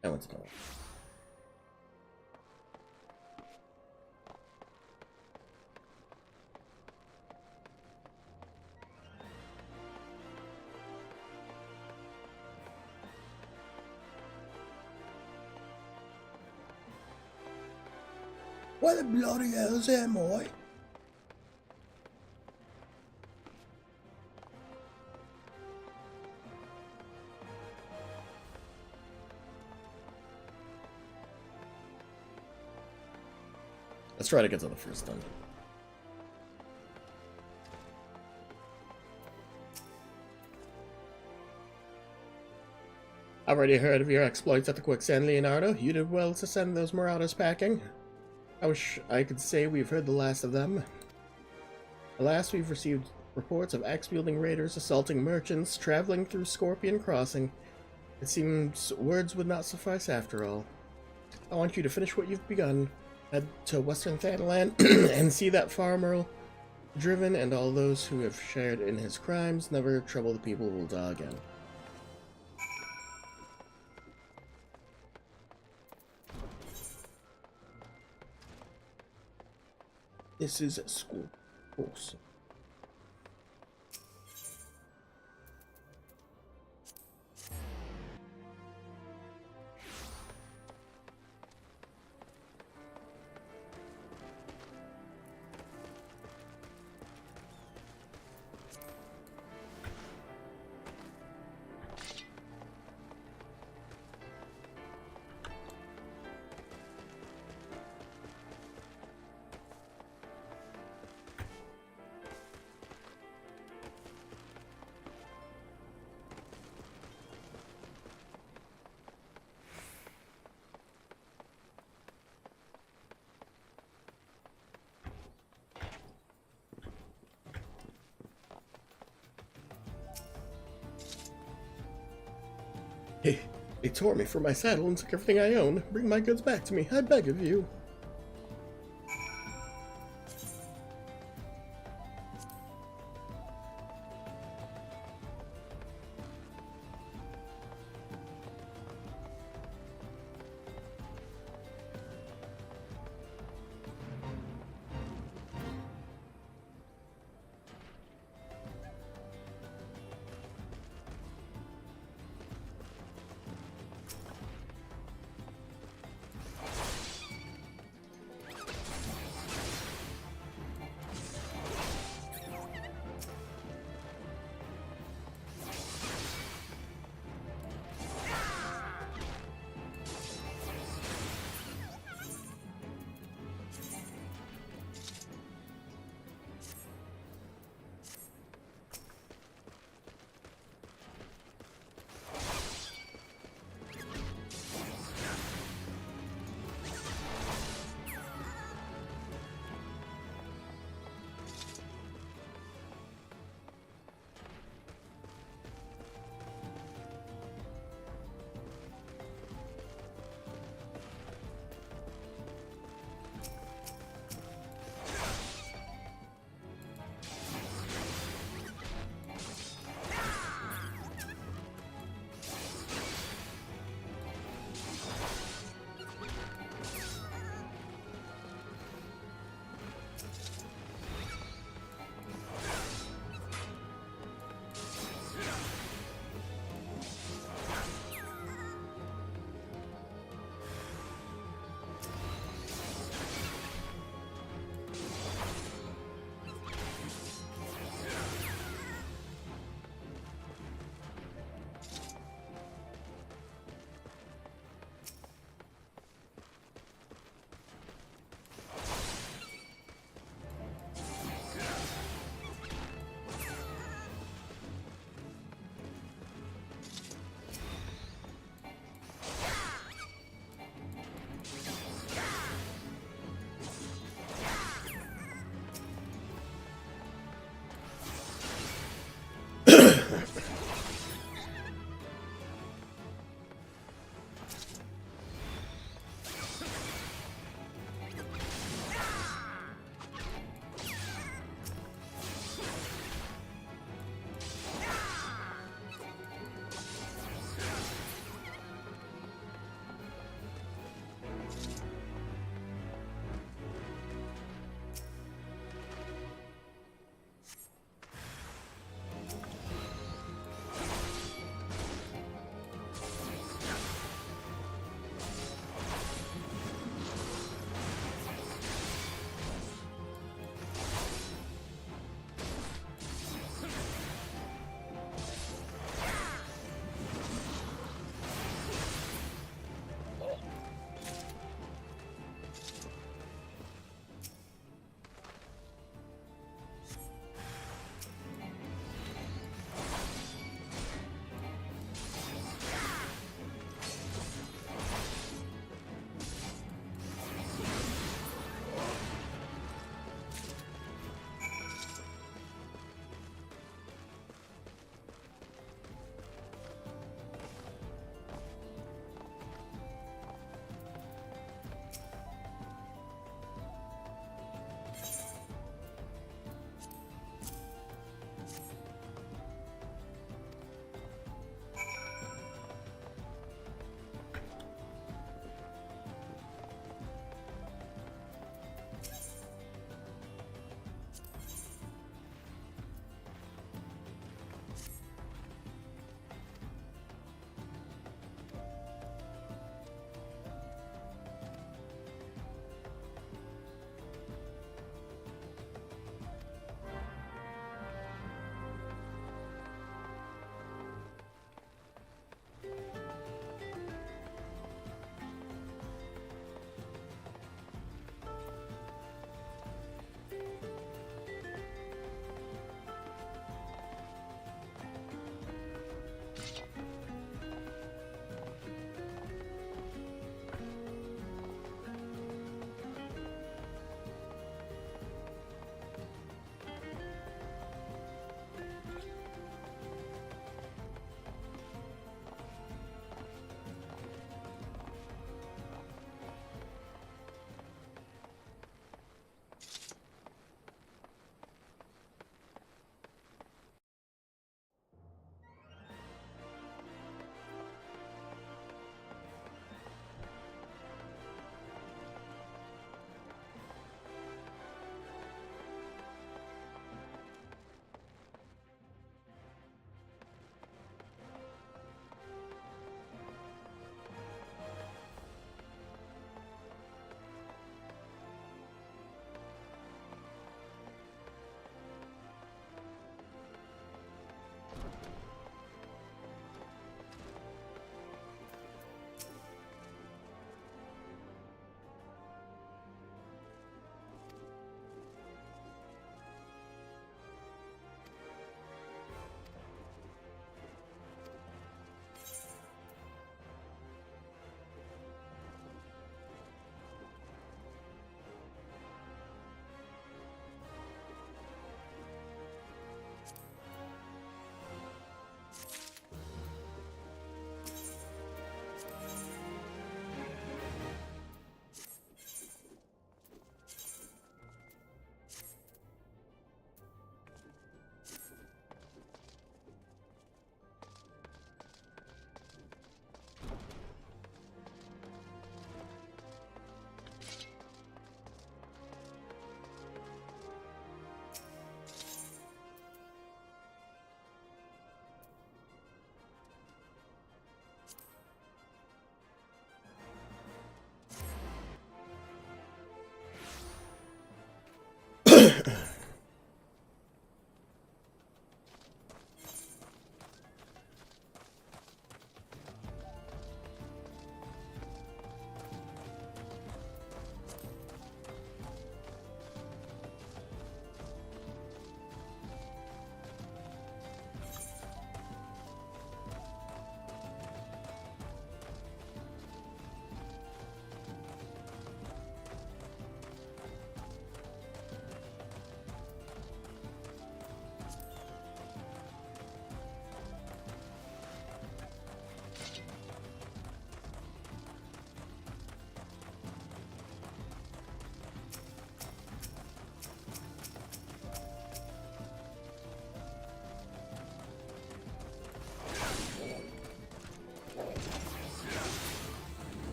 That one's going. What the bloody hell's am I? Let's try to get to the first dungeon. I've already heard of your exploits at the Quicksand, Leonardo. You did well to send those marauders packing. I wish I could say we've heard the last of them. Alas, we've received reports of axe-wielding raiders assaulting merchants traveling through Scorpion Crossing. It seems words would not suffice after all. I want you to finish what you've begun. Head to Western Thanalan and see that Farmer Driven and all those who have shared in his crimes never trouble the people of Ul'dah again. This is school. Awesome. They tore me from my saddle and took everything I own. Bring my goods back to me, I beg of you.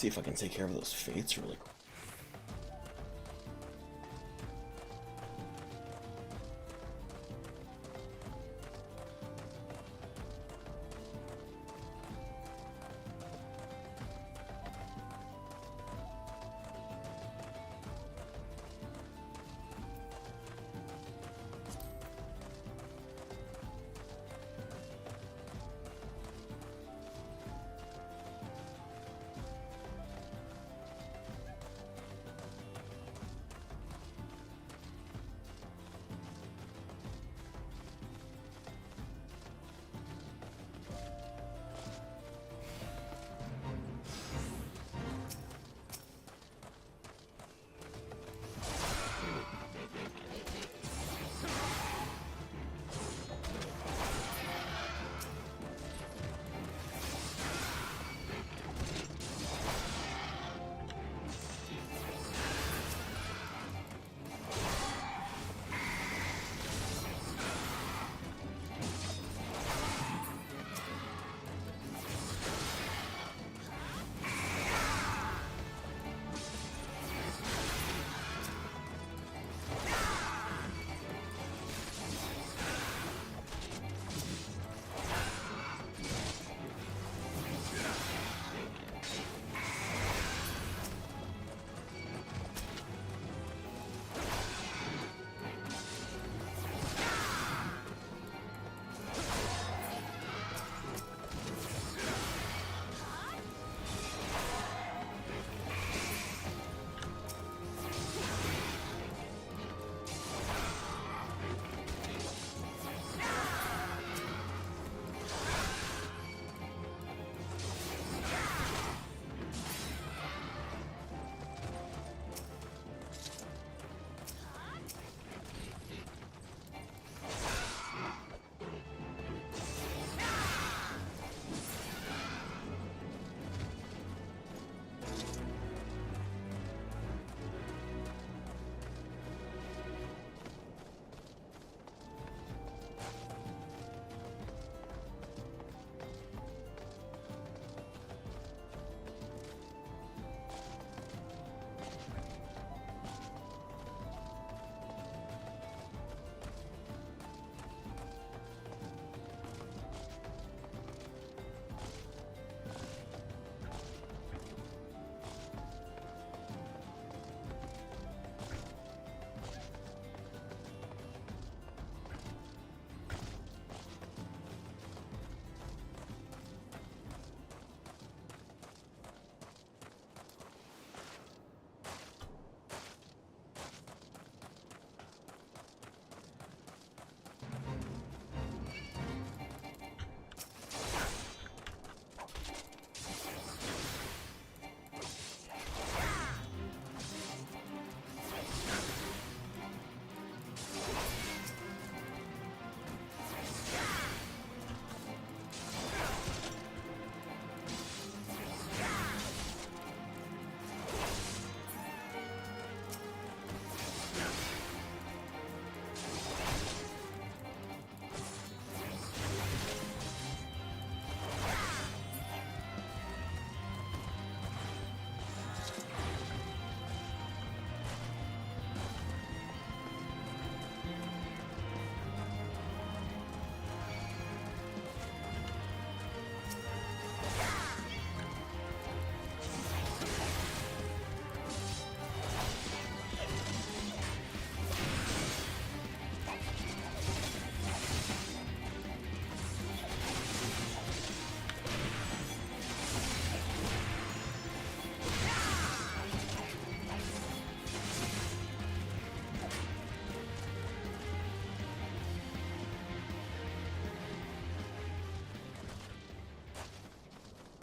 see if I can take care of those fates really quick.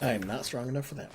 I am not strong enough for that.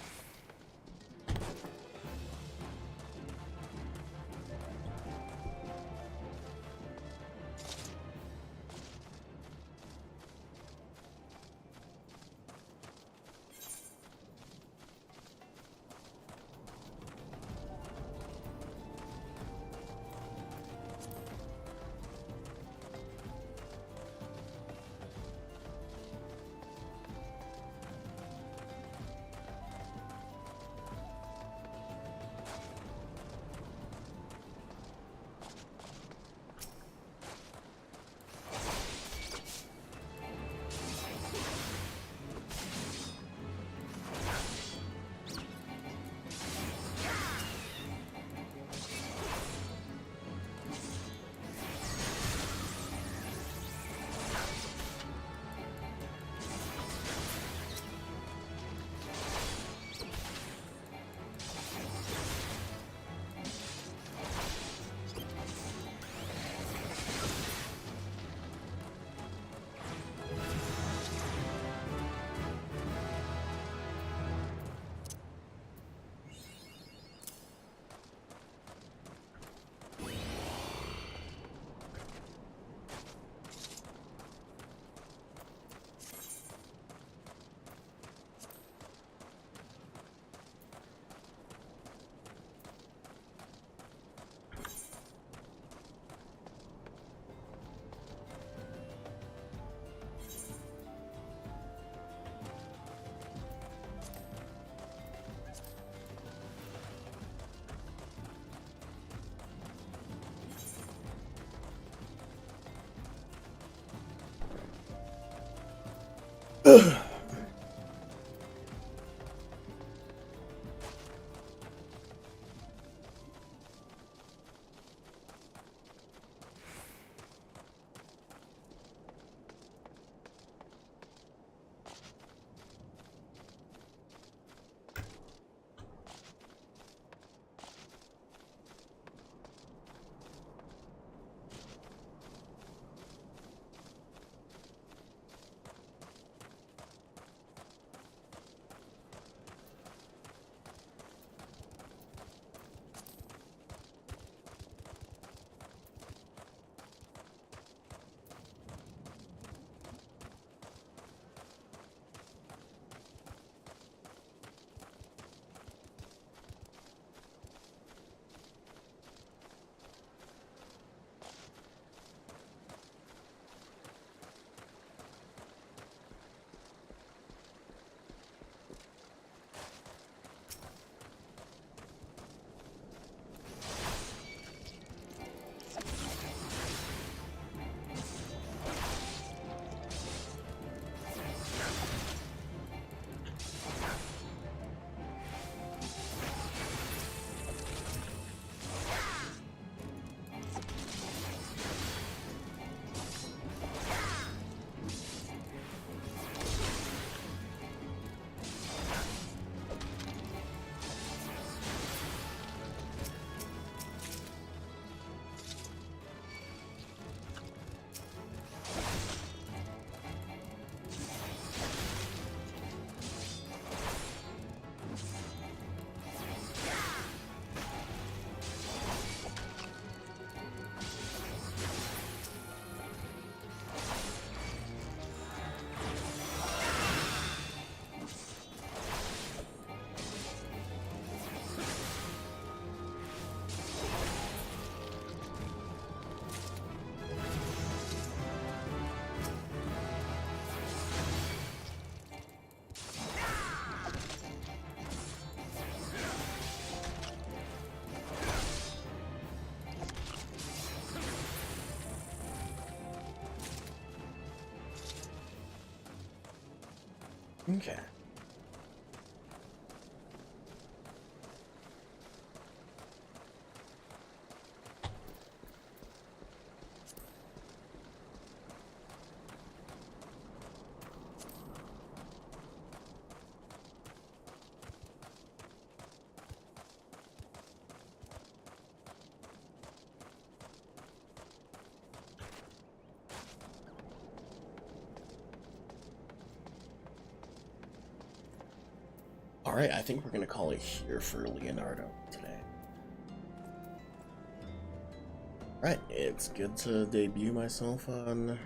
Okay. Alright, I think we're gonna call it here for Leonardo today. Right, it's good to debut myself on